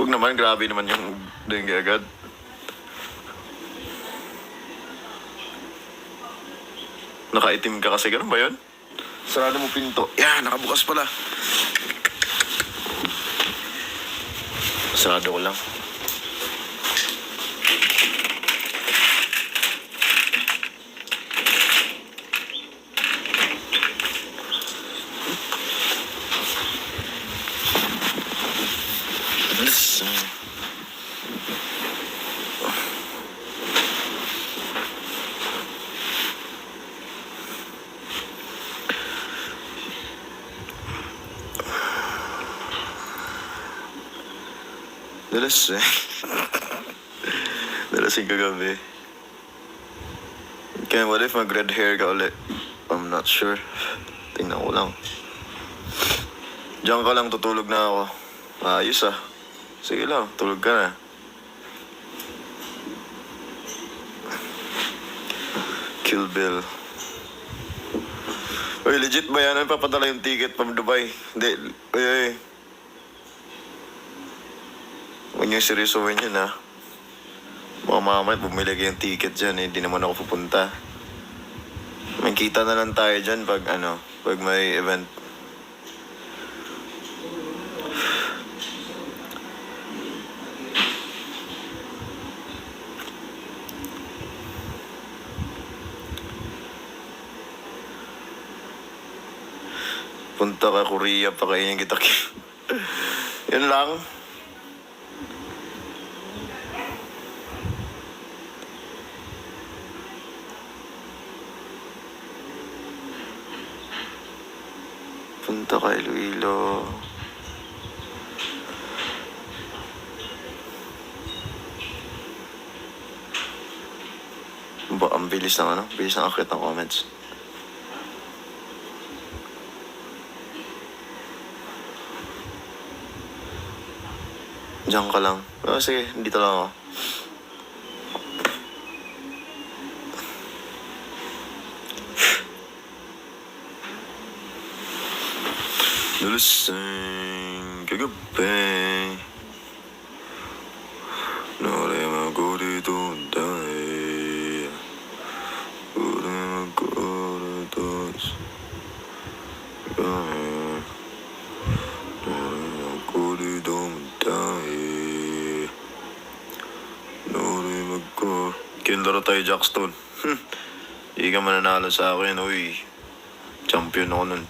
Huwag naman, grabe naman yung dengue agad. Nakaitim ka kasi, ganun ba yun? Sarado mo pinto. Yan, nakabukas pala. Sarado ko lang. Dalas eh. Dalasing kagabi. Kaya what if mag-red hair ka ulit? I'm not sure. Tingnan ko lang. Diyan ka lang, tutulog na ako. Ayos ah. Sige lang, tulog ka na. Kill Bill. Uy, legit ba yan? Ano papadala yung ticket from Dubai? Hindi. Uy. Huwag niyo seryosohin yun ha. Baka mamaya bumili kayong ticket dyan eh. Hindi naman ako pupunta. May kita na lang tayo dyan pag pag may event. Punta ka Korea, pakainin kita. Yan lang. Punta ka Iloilo. Ang bilis ng bilis ng akit ng comments. Diyan ka lang. Sige, dito lang ako. Dalasing kagabi. Nore mago dito dahil. Nore mago dito. Nore mago dito dahil. Nore mago. Kinlaro tayo Jackstone. Hindi ka mananalo sa akin, uy. Champion ako nun.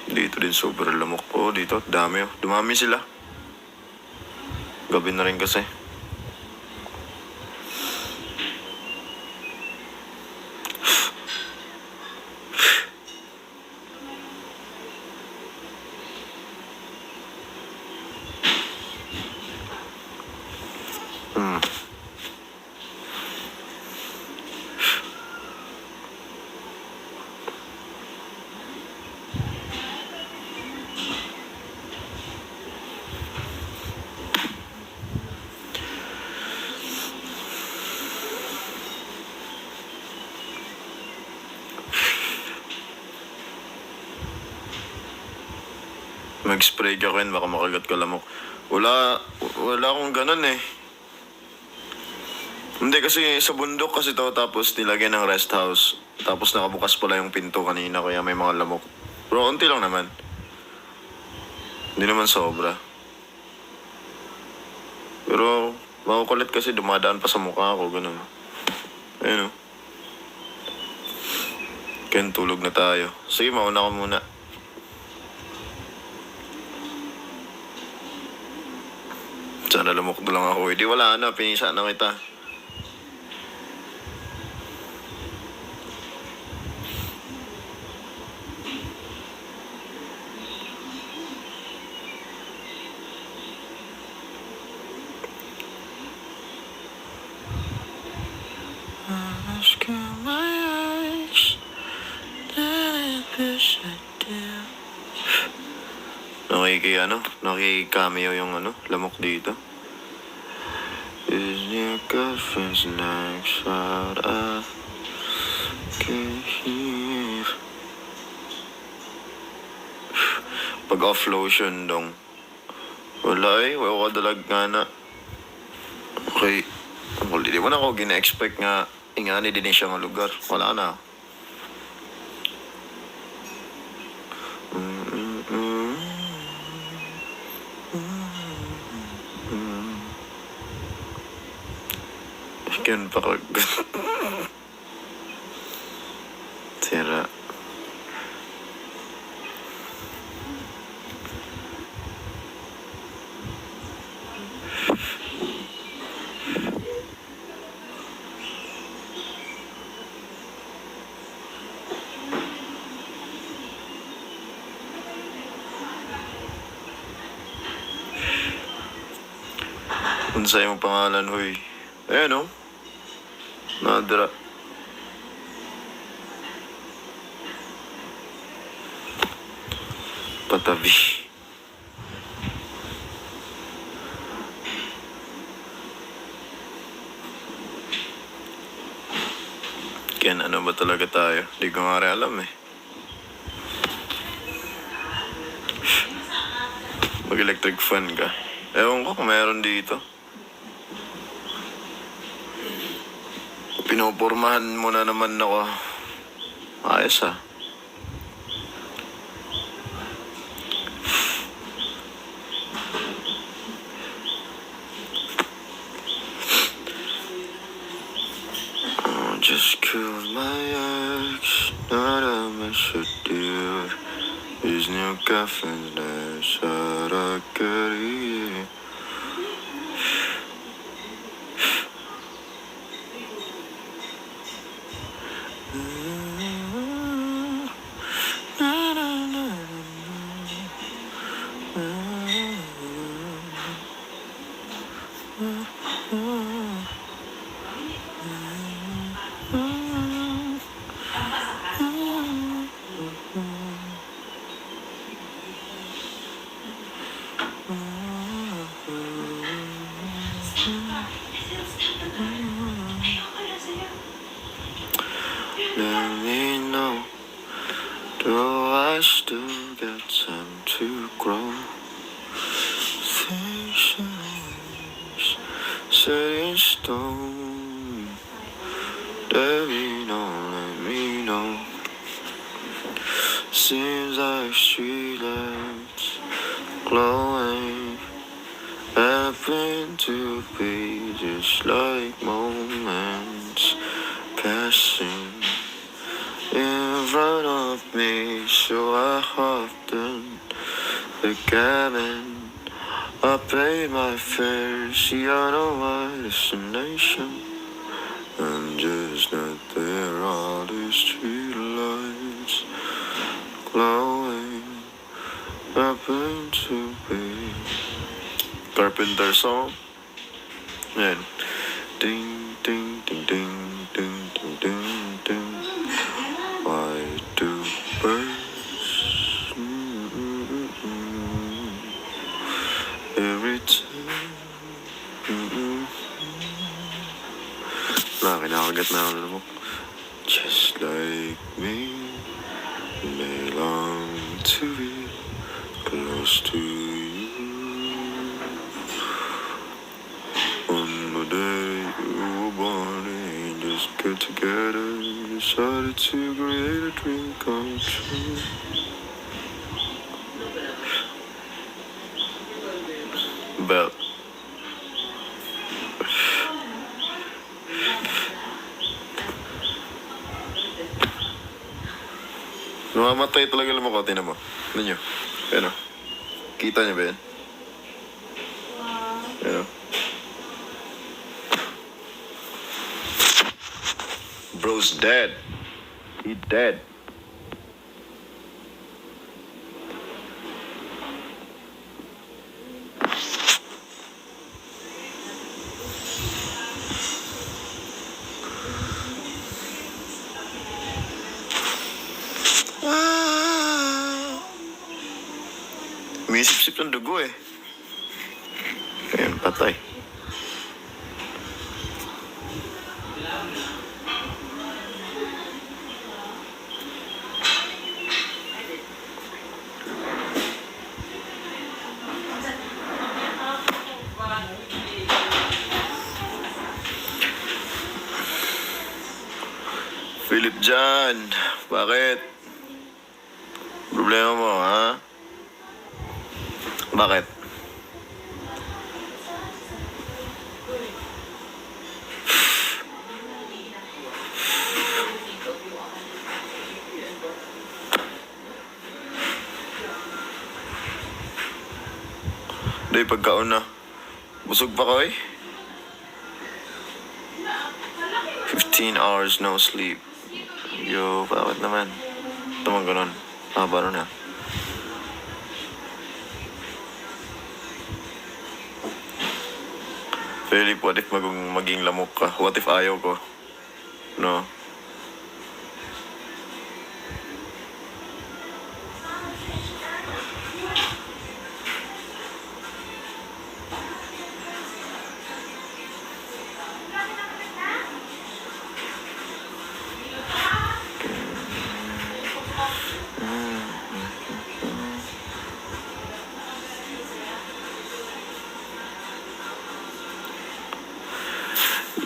Dito din sobrang lamok po. Dito, dami oh. Dumami sila. Gabi na rin kasi. Mag-spray ka Ken, baka makagat ka lamok. Wala akong ganun eh. Hindi kasi sa bundok kasi to, tapos nilagyan ng rest house. Tapos nakabukas pala yung pinto kanina kaya may mga lamok. Pero unti lang naman. Hindi naman sobra. Pero makukulit kasi dumadaan pa sa mukha ko, ganun. Ayun o. Ken, tulog na tayo. Sige, mauna ka muna. Sana lamok na lang ako. Hindi wala na, pinisa na kita. Naki-cameo yung lamok dito. Is your girlfriend's next shot I can hear. Pag off lotion dong. Wala wala dalag nga na. Okay. Hindi mo na ako gina-expect nga ingani din siya ng lugar. Wala na. Ken pakagat. Tira. Kung sa'yo mo pangalan, huy. Ayan, oh. Nadira. Patabi. Ken, ano ba talaga tayo? Di ko nga rin alam eh. Mag-electric fan ka. Ewan ko kung meron dito. Pinopormahan mo na naman ako. Ayos ah. Just killed my ex, not a mess with dear. His new girlfriend's there, said I get it. Let me know, do I still get time to grow? Things set in stone. Let me know. Seems like streetlights glowing happen to be just like moments passing in front of me, so I hopped in the cabin. I paid my fare, see I know my destination. I'm just not there, all these street lights glowing happen to be Carpenter song. Yan. Ding, ding, ding, ding, ding, ding, ding, ding. Why do birds every time? Kinakagat na ako mo. Just like me, they long to be close to you. On the day you were born, we just get together, decided to create a dream come true. Bell. Namamatay talaga lumako, tinan mo. Ano nyo? Ano? Kita nyo ba yan? Ano? Bro's dead. He dead. May sip-sip ng dugo eh. Ayan, patay. Philip John, bakit? Problema mo, ha? Bakit? Day, pagkaon na. Busog pa ko eh. 15 hours no sleep. Yo, bakit naman? Ito man ganun. Haba nun ha. Philip, what if maging lamok ka? What if ayaw ko? No?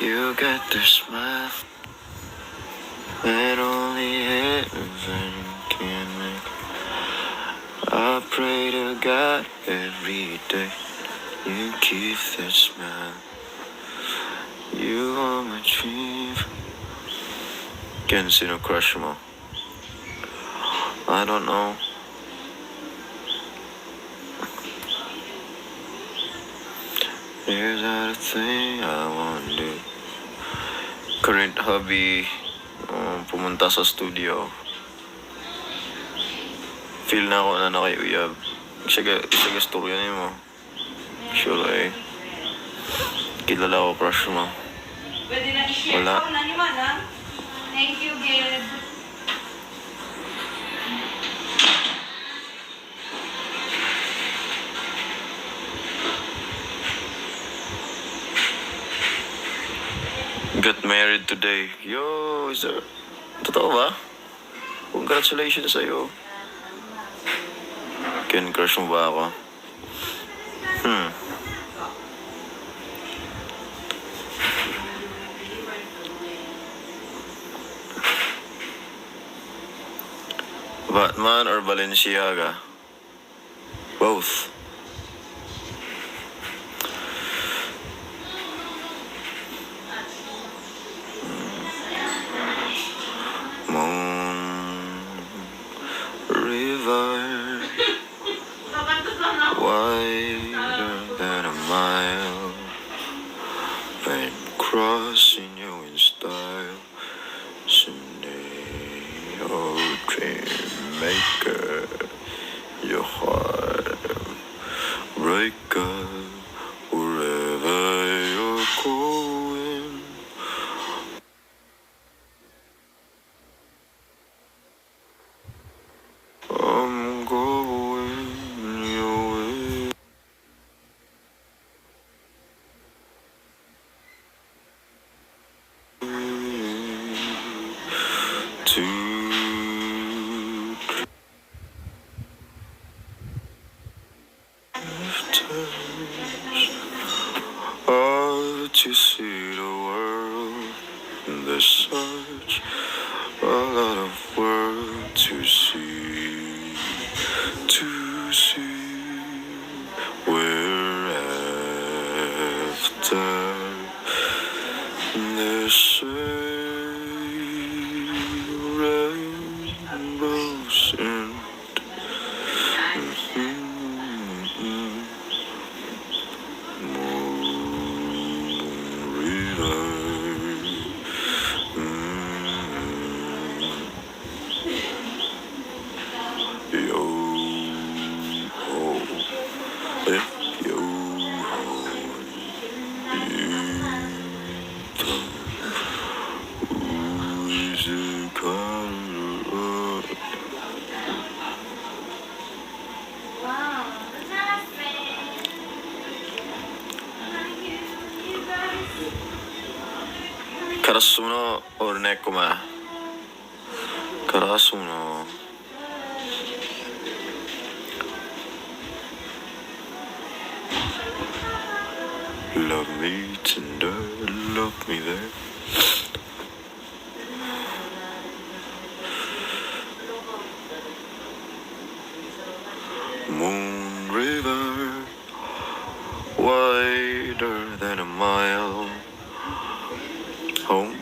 You got the smile that only heaven can make. I pray to God every day you keep that smile. You are my dream. Ken, sino crush mo? I don't know. Here's not a thing I want to do. Current hobby, pumunta sa studio. Feel na ako na kay Uyab. Siya gusto ko yun mo. Sure eh. Kilala ko crush mo. Pwede na i-share. Wala. Ako na ni Manang. Thank you, Gid. Got married today. Yo, is there... Totoo ba? Congratulations sa'yo. Ken, crush mo ba ako? Batman or Balenciaga? Both. Moon River, wider than a mile, and crossing you in style. Someday, oh dream maker, your heart breaker, wherever you're going. I'm going your way. To to see the world. There's such a lot of world to see. To see. We're after. They say rainbows end. Karasuno or Nekoma? Karasuno. Love me tender, love me there. Moon River, wider than a mile. Home,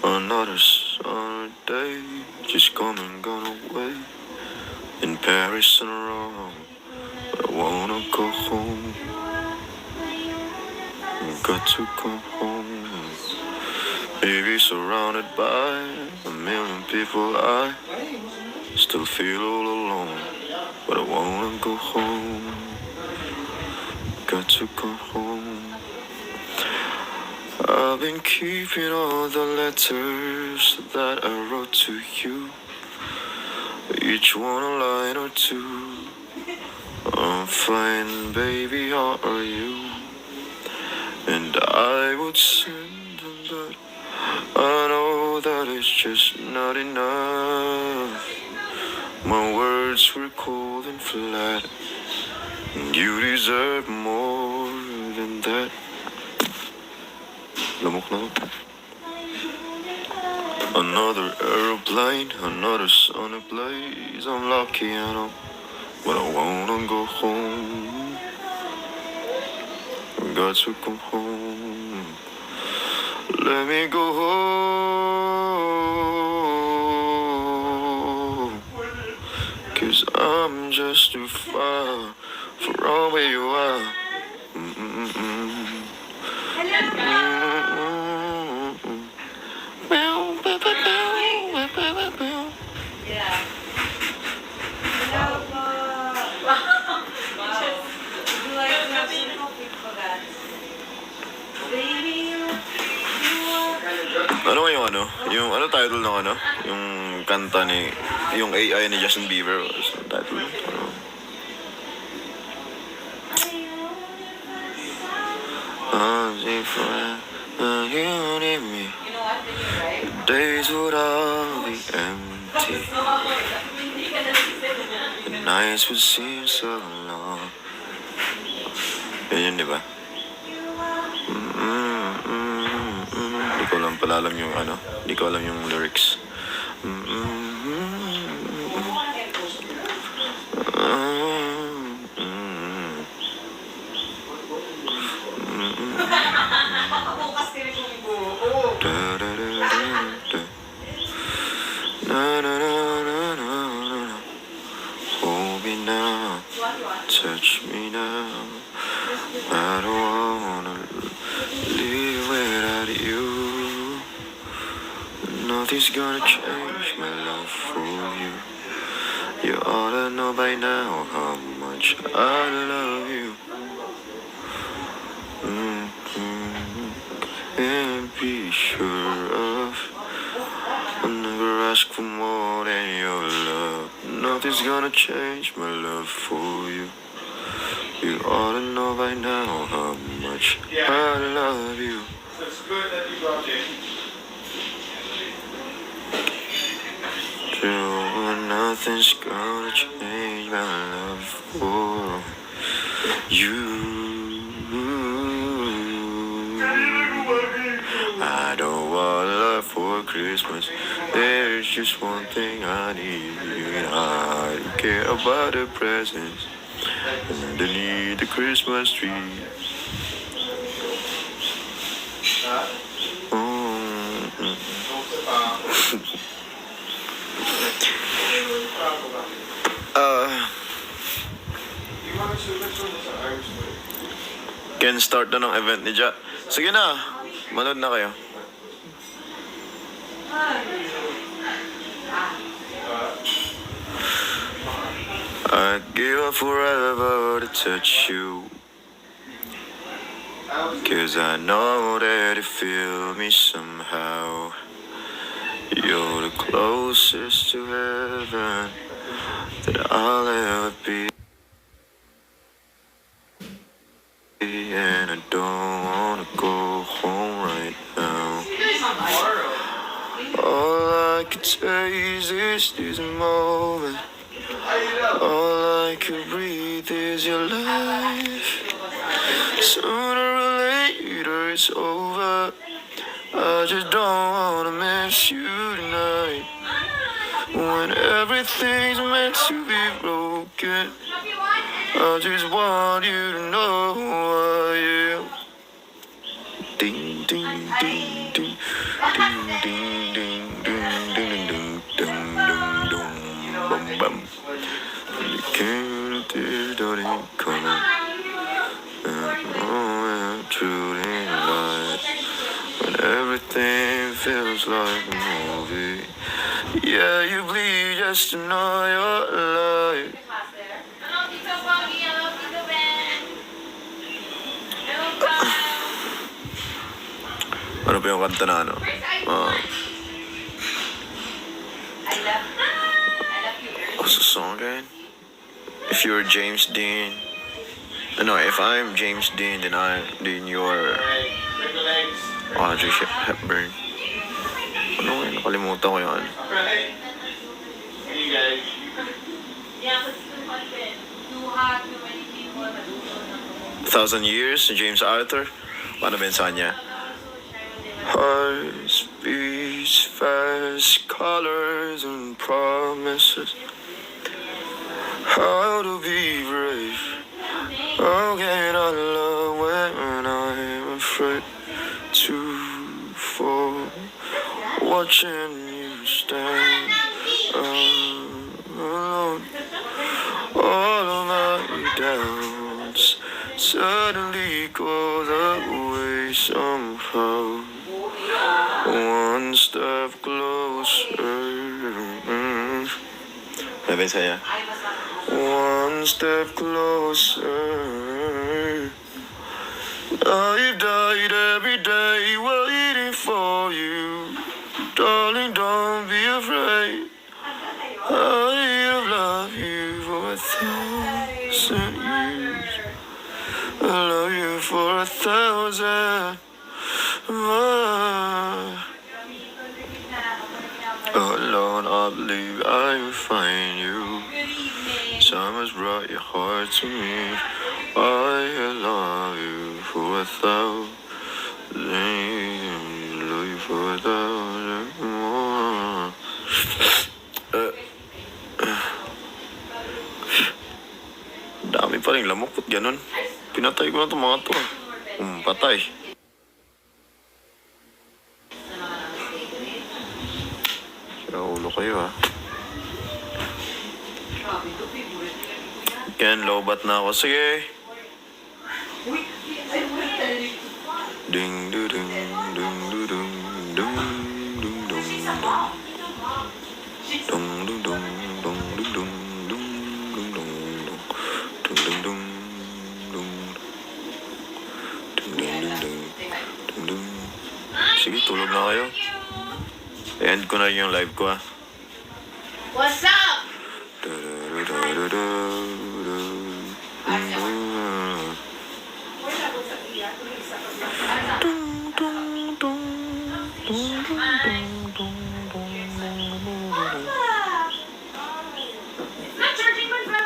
another sunny day, just come and gone away. In Paris and Rome, I wanna go home. Got to come home. Maybe surrounded by a million people, I still feel all alone. But I wanna go home. Got to come home. I've been keeping all the letters that I wrote to you, each one a line or two. I'm fine, baby, how are you? And I would send them, but I know that it's just not enough. My words were cold and flat, and you deserve more than that. Lamok na. Another aeroplane, another sun ablaze. I'm lucky, I know, but I wanna go home. I got to come home. Let me go home. 'Cause I'm just too far from where you are. Yeah. Hello po. Would you like to have some coffee for that? Baby, you are... Ano nga yung ano? Yung ano title ng ano? Yung kanta ni... Yung AI ni Justin Bieber. What's the title? Ano? You need me. You know what? Did you right? Days would all be empty. The nights would seem so long. Yun, di ba? Hindi ko lang pala alam yung ano. Hindi ko alam yung lyrics. Bukas din kung ibuo. Hold me now, touch me now. I don't wanna live without you. Nothing's gonna change my love for you. You ought to know by now how much I love you. Can't be sure of. I'll never ask for more than your love. Nothing's gonna change my love for you. You ought to know by now how much I love you. It's good that you brought it. Nothing's gonna change my love for you. I don't want love for Christmas. There's just one thing I need. I don't care about the presents underneath the Christmas tree. Can start na ng event ni Ja. Sige na, manood na kayo. I'd give up forever to touch you, 'cause I know that you feel me somehow. You're the closest to heaven that I'll ever be. And I don't wanna go home right now. All I can taste is this moment. All I can breathe is your life. Sooner or later it's over. I just don't wanna miss you tonight. When everything's meant to be broken, I just want you to know who I am. Ding ding ding ding ding ding ding ding ding ding ding ding ding bum bum. You came to don't even come and oh, truly alive. When everything feels like a movie, yeah, you bleed just to know you're alive. Hello, Tito Bobby. Hello, Tito Ben. Hello, Kyle. Ano pa yung kanta na ano? What's the song again? If you're James Dean. No, if I'm James Dean, then you're Alright, break the legs. Audrey Hepburn. Ano nga, nakalimutan ko yun. Alright. Hey guys. Yeah, kasi too hot then. Too hot, too many people. Madulog na. 1,000 Years, James Arthur. Paano bensahan niya? Hearts beats fast, colors and promises. How to be brave. How can I love when I'm afraid to fall? Watching you stand alone. All of my doubts suddenly go away somehow. One step closer. Sabi saya. One step closer. I've died every day waiting for you. Darling, don't be afraid. I have loved you for 1,000 years. I love you for 1,000. Alone, I believe I will find you. Time has brought your heart to me. I love you for 1,000. Love you for 1,000 more. Dami pa rin lamok, ba't ganun? Pinatay ko na itong mga to. Patay. Sira ulo kayo ha. Ken, lobat na ako. Sige. Ding du ding ding du dung dung dung dung dung dung dung dung dung dung dung dung dung dung dung dung dung dung. Sige, tulog na kayo. I-end ko na rin yung live ko ha. What's up? Not charging my phone.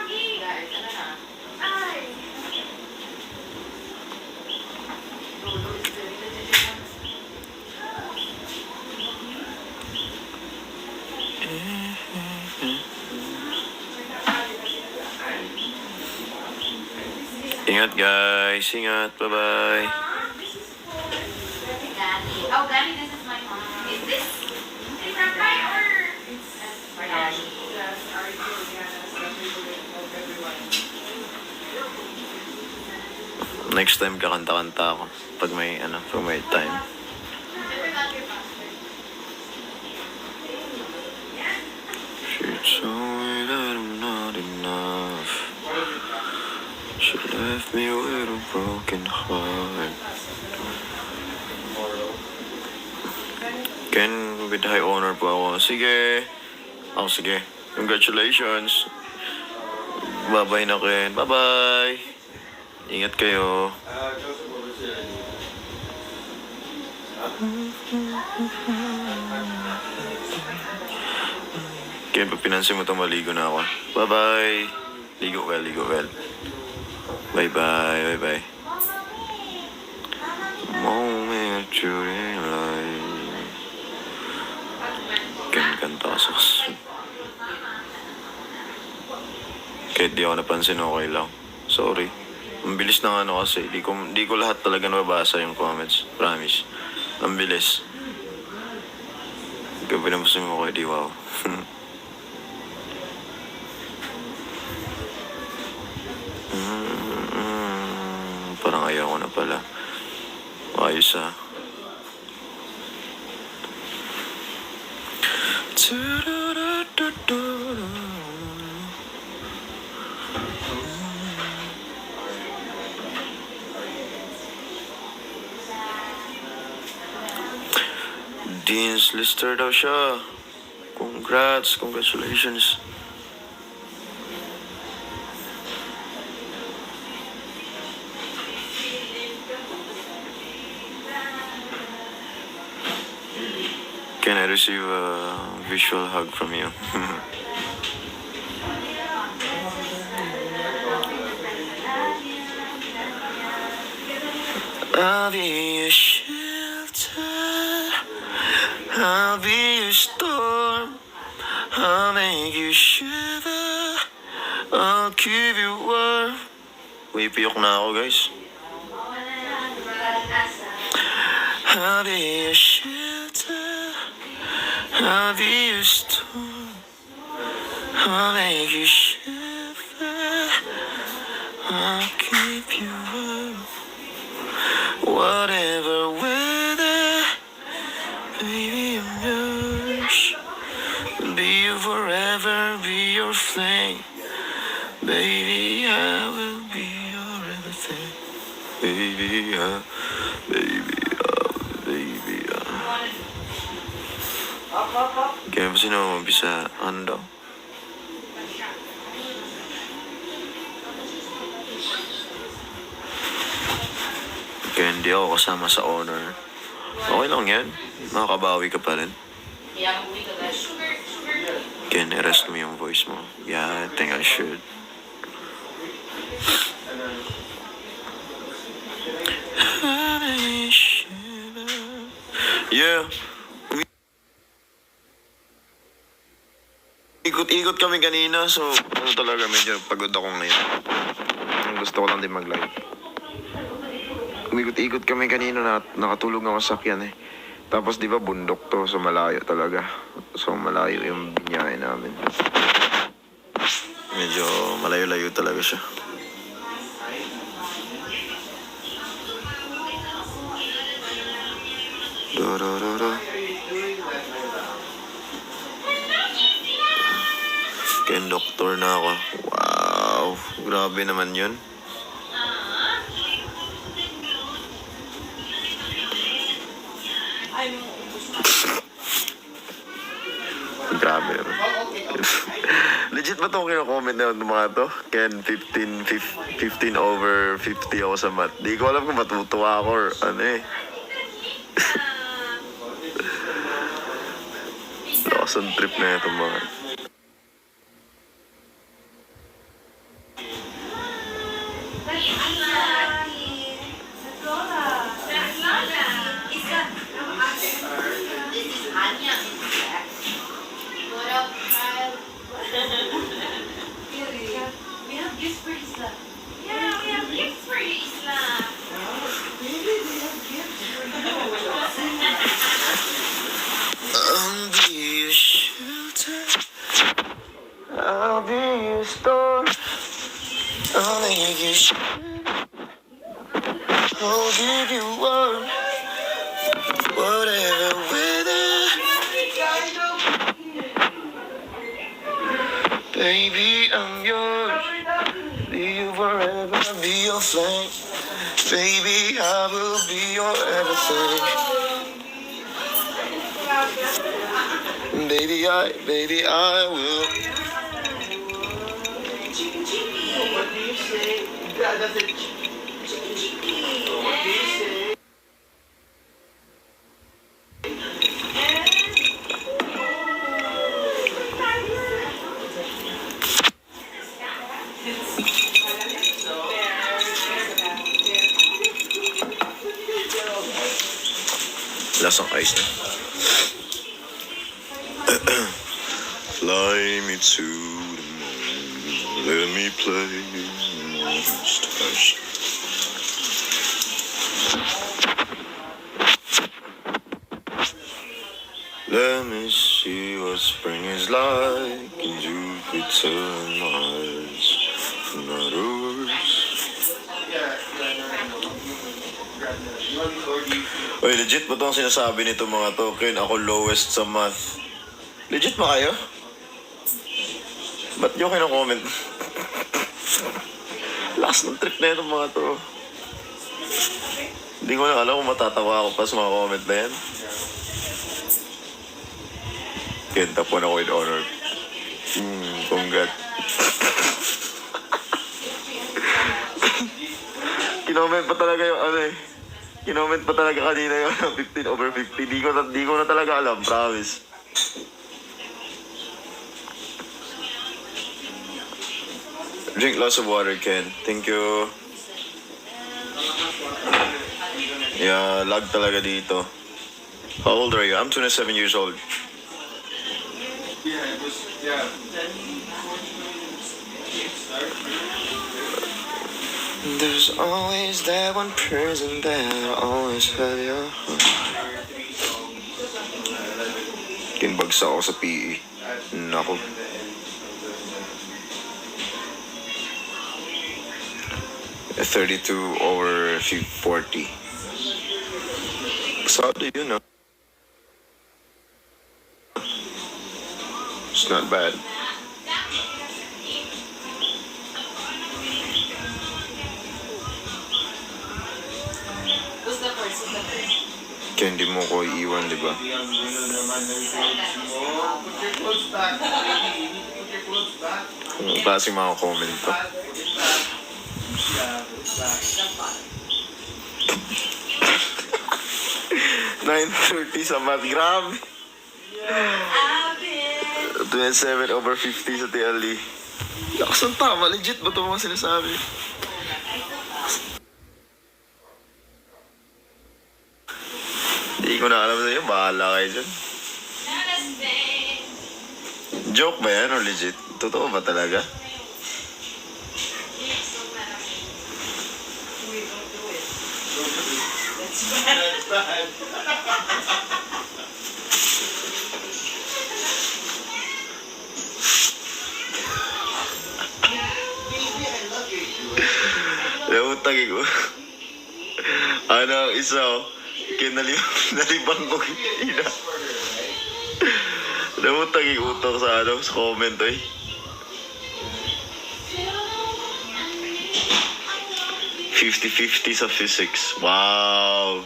Ay. Ingat guys, ingat, bye-bye. Oh, Gabby, this is my mom. Is this from my or? It's for Daddy. Next time kakanta-kanta ako pag may time. She told me that I'm not enough. She left me with a broken heart. Ken, with high honor po ako. Sige. Sige. Congratulations. Bye-bye na, Ken. Bye-bye. Ingat kayo. Ken, pag pinansin mo ito, maligo na ako. Bye-bye. Ligo well, ligo well. Bye-bye, bye-bye. Moment you realize. Ken Cantasos. Kahit di ako napansin, okay lang. Sorry. Ang bilis ng kasi. Di ko lahat talaga nababasa yung comments. Promise. Ang bilis. Ikaw pinamusin mo ko, di wow. Parang ayaw ko na pala. Ayos ah. Dean's Lister daw siya. Congratulations. Can I receive a visual hug from you? I'll be your shelter. I'll be your storm. I'll make you shiver. I'll keep you warm. Uy, piyok na ako, guys. I'll be your shelter. I'll be your storm. I'll make you shiver. I'll keep you warm. Whatever weather, baby, I'm yours. Be you forever, be your flame. Baby, I will be your everything. Baby, Kaya ba sino umpisa? Ano daw? Kaya hindi ako kasama sa honor. Okay lang yan. Makakabawi ka pa rin. Kaya rest mo yung voice mo. Yeah, I think I should. Yeah. Ikot-ikot kami kanina, so ano talaga, medyo pagod ako ngayon. Gusto ko lang din mag-live. Umikot-ikot kami kanina na nakatulog ako sa sakyan eh. Tapos di ba bundok to, so malayo talaga. So malayo yung binyahe namin. Medyo malayo-layo talaga siya. Kaya doktor na ako. Wow, grabe naman yun. Grabe naman. Legit ba itong kino-comment na ng mga to? Ken, 15 over 50 ako sa math. Di ko alam kung matutuwa ako or ano eh. Lakas ang trip na itong mga. We have gifts for Isla. Yeah, we have gifts for you, Isla. I'll be your shelter. I'll be your storm. I'll make you I'll give you warm. Whatever weather. Baby, I'm yours. Be you forever, be your flame. Baby, I will be your everything. Baby, I will. What do you say? Does it what do you say? Lasang ice na. Fly me to the moon. Let me play amongst stars. Let me see what spring is like in Jupiter and Mars. In other words. Oy, legit ba itong sinasabi nito mga to? Ken, ako lowest sa math. Legit ba kayo? Ba't nyo comment? Last ng trip na itong mga to. Hindi ko na alam kung matatawa ako pa sa mga comment na yan. Kenta po na ko in honor. Congrats. Kinoment pa talaga yung ano eh. Kinoment pa talaga kanina yung 15/50. Di ko na talaga alam, promise. Drink lots of water, Ken. Thank you. Yeah, lag talaga dito. How old are you? I'm 27 years old. There's always that one person that always have your heart. Kinbagsa ako sa PE. Nako. A 32/40. Solid, you know. It's not bad. Who's the first? Kaya hindi mo ko iiwan, di ba? Ang klaseng mga comment to. $9.30 sa mat. Grabe. 27/50 sa TLE. Lakas ng tama. Legit ba ito mga sinasabi? Hindi ko na alam sa iyo. Bahala kayo dyan. Joke ba yan o legit? Totoo ba talaga? Nautagi ko. Ano, isa o. Kinalibang ko ina. Nautagi utok sa ano, sa comment eh. $50/50 sa physics. Wow.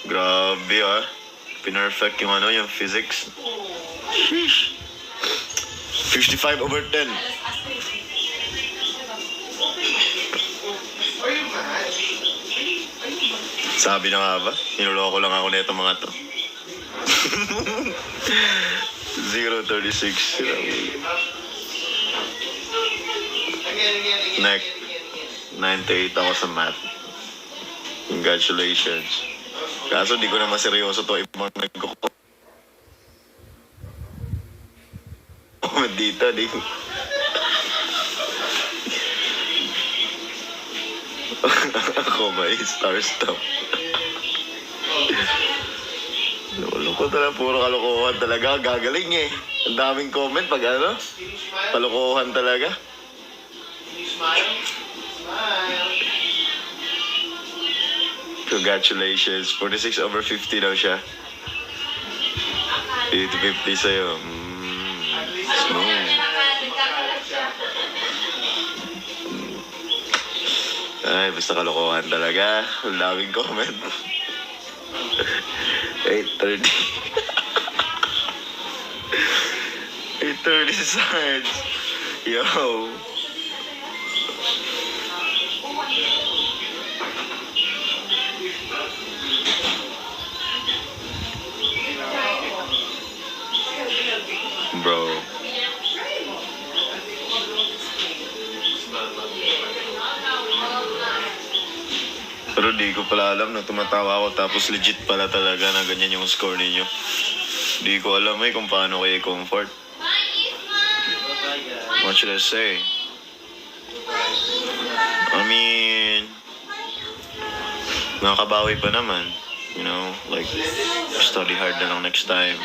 Grabe ah. Pinerfect yung ano, yung physics. Sheesh. 55/10. Sabi na nga ba? Niloloko lang ako nito mga to. 0.36. Next. 98 ako sa math. Congratulations. Kaso di ko na maseryoso to. Ibang nagko-comment dito. Di ko. Ako ba? Star stop. Loko talaga. Puro kalokohan talaga. Gagaling eh. Ang daming comment pag ano. Kalokohan talaga. Congratulations. 46/50 daw siya. 80/50 sa'yo. Smooth. Ay, basta kalokohan talaga. Ang daming comment. 8:30. 8:30 sides. Yo. Bro. Pero di ko pala alam na tumatawa ako tapos legit pala talaga na ganyan yung score ninyo. Di ko alam eh kung paano kayo comfort. What should I say? I mean, nakakabawi pa naman. You know, like, study hard na lang next time.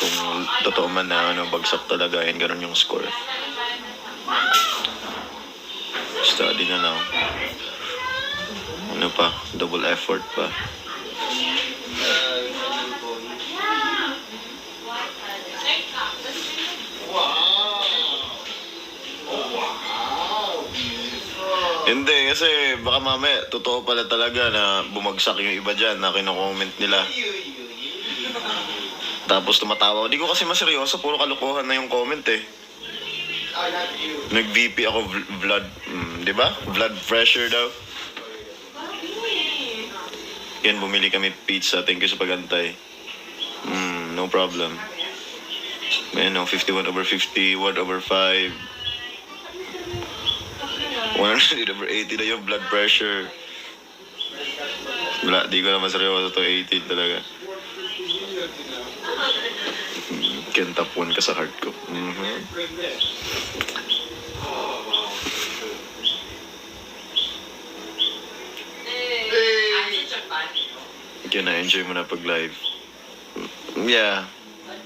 Kung totoo man na ano, bagsak talaga and ganun yung score. Study na lang. Ano pa? Double effort pa. Hindi, kasi baka mamaya, totoo pala talaga na bumagsak yung iba dyan na kino-comment nila. Tapos tumatawa. Hindi ko kasi maseryoso, puro kalokohan na yung comment eh. Nag-VP ako blood, di ba? Blood pressure daw. Yan, bumili kami pizza. Thank you sa pagantay. No problem. Ayan, no, 51/50, 1/5. 100/80 na yung blood pressure. Wala, di ko na maseryoso to 18 talaga. Kentapon ka sa heart ko. Kaya na-enjoy mo na pag live. Yeah.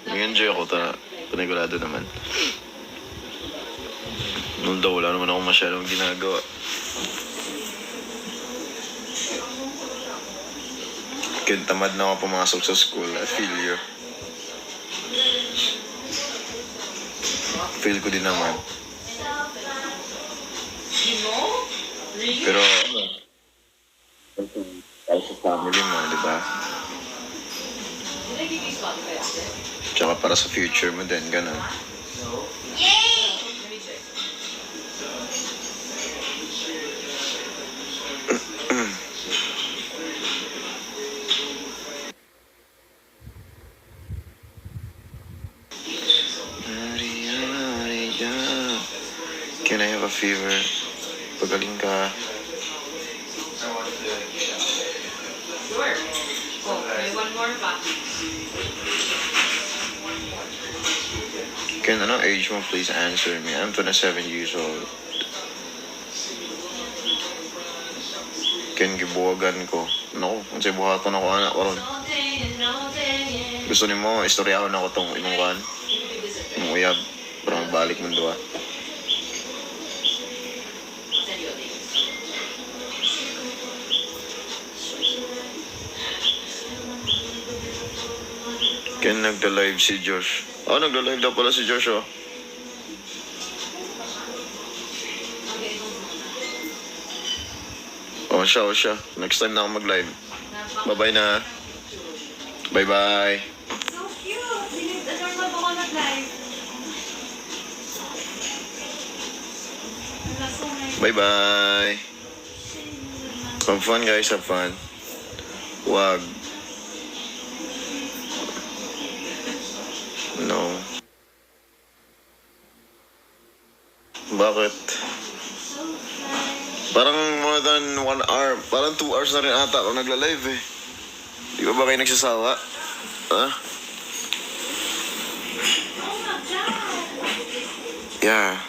Nag-enjoy ako. Panigurado naman. Although wala naman ako masyadong ginagawa. Kaya tamad na ako pumasok sa school. I feel you. Feel ko din naman. Pero, para sa family mo, di ba? Tsaka para sa future mo din, ganun. Can I have a fever? Pagaling ka. Sure. Oh, may one more pa. Can ano age mo please answer me? I'm 27 years old. Can gibuwagan ko? Naku, kung sa buhaton ako anak ko ron. Gusto ni mo, istoryahon ako tong inuwan. Yung uyab. Para magbalik mundo ah. Ken nagda-live si Josh. Nagda-live daw pala si Josh, oh. Siya. Next time na ako mag-live. Bye-bye na. Bye-bye. So cute! Normal po ako nag-live. Bye-bye. Have fun, guys. Have fun. Wag. No. Bakit? Parang more than 1 hour. Parang 2 hours na rin ata ako nagla-live eh. Di ba kayo nagsasawa? Ha? Yeah.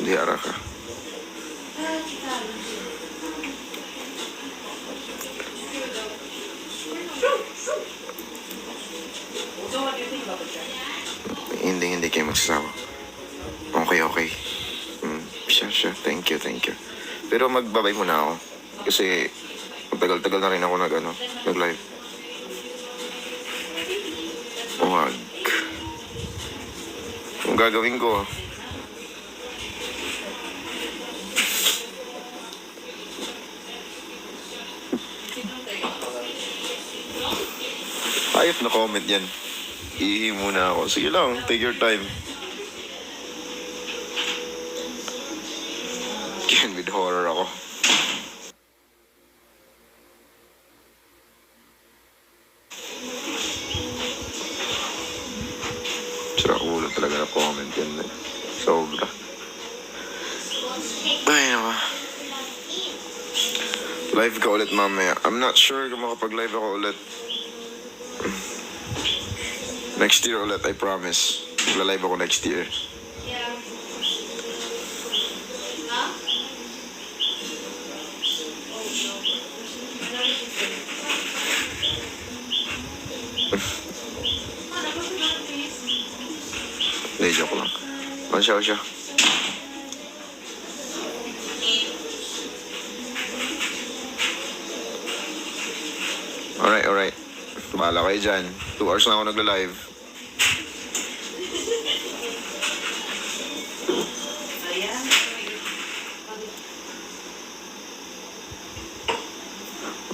Di ara ka. Hindi kayo magsasawa. Okay. Sure. Thank you. Pero magbabay muna ako. Kasi matagal-tagal na rin ako nag-live. Wag. Kung gagawin ko, ayop na comment yan. Ihi muna ako. Sige lang, take your time. Can with horror ako. Sira ulo talaga na comment yan. Sobra. Ay, naman. Live ka ulit mamaya. I'm not sure kung makapag-live ako ulit. Next year ulit, I promise. Magla-live ako next year. Yeah. Hindi, joke lang. Siya. Alright. Bahala kayo dyan. 2 hours na ako nagla-live.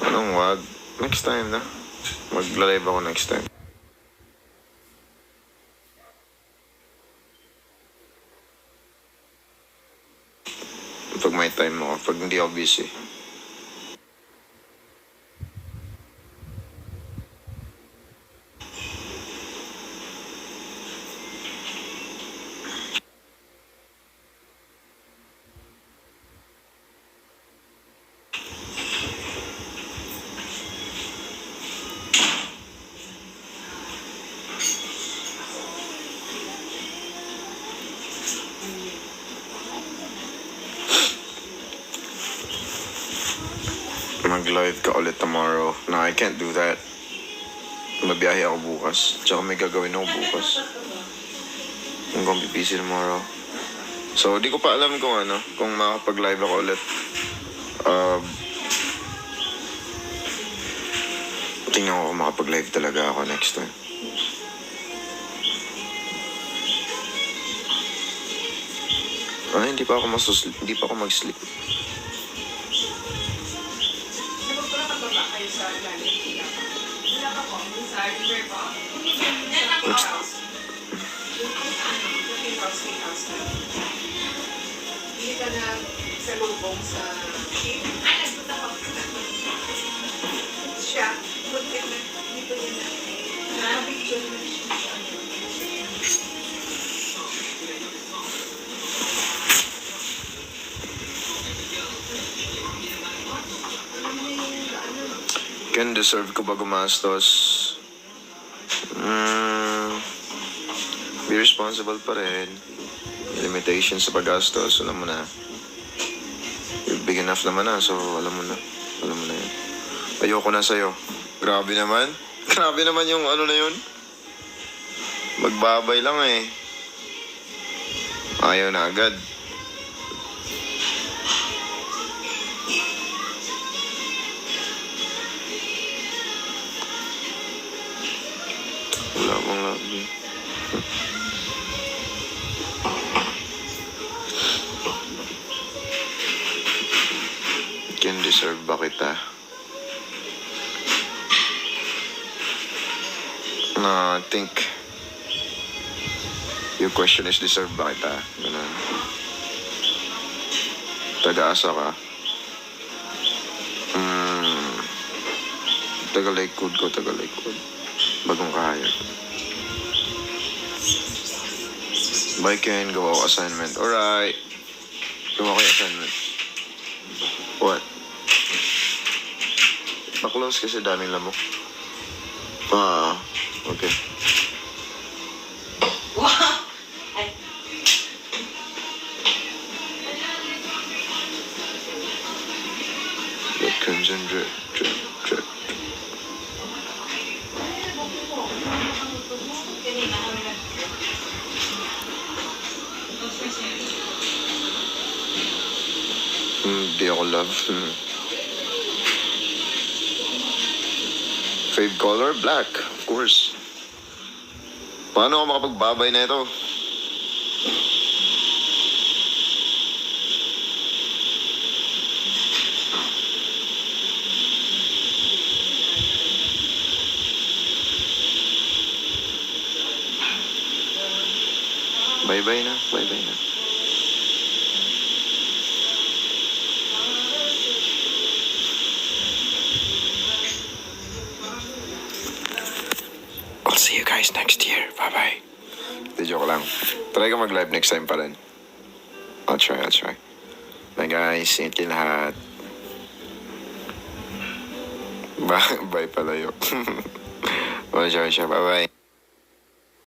Anong wag? Next time na. Magla-live ako next time. Pag may time ako, pag hindi ako busy. Mag-live ka ulit tomorrow. No, I can't do that. Mabiyahe ako bukas. Tsaka may gagawin ako bukas. I'm gonna be busy tomorrow. So, di ko pa alam kung ano, kung makapag-live ako ulit. Tingnan ko kung makapag-live talaga ako next time. Hindi pa ako hindi pa ako mag-sleep. Nakapagpapaba kayo sa galing. Wala pa po. Sa river po. Next. Yung house na. Hindi ka na sa lubong sa ship. Ay, nagpunta ko. Siya. Buntit na. Dito yun na. Nakapicture na siya. Ken, deserve ko ba gumastos? Be responsible pa rin. Limitation sa paggastos, alam mo na. You're big enough naman na, so alam mo na. Alam mo na yun. Ayoko na sa'yo. Grabe naman. Grabe naman yung ano na yun. Magbabay lang eh. Ayaw na agad. Wala akong love eh. Can deserve ba kita? I think your question is deserve ba kita? Ganun. Taga-asa ka? Taga-likod ko, taga-likod. Bagong kahayag. Bye, Ken. Gawa ko assignment. Alright. Gawa ko yung assignment. What? Pa-close kasi daming lamok. Okay. Wow! Ay, That comes in drip, drip, drip. Di ako love. Fave color? Black, of course. Paano ako makapagbabay na ito? Bye-bye na, bye-bye na. I'll see you guys next year. Bye-bye. Di joke lang. Try ka mag-live next time pa rin. I'll try. Bye guys. Ingat kayo lahat. Bye palayo. Bye. Bye-bye.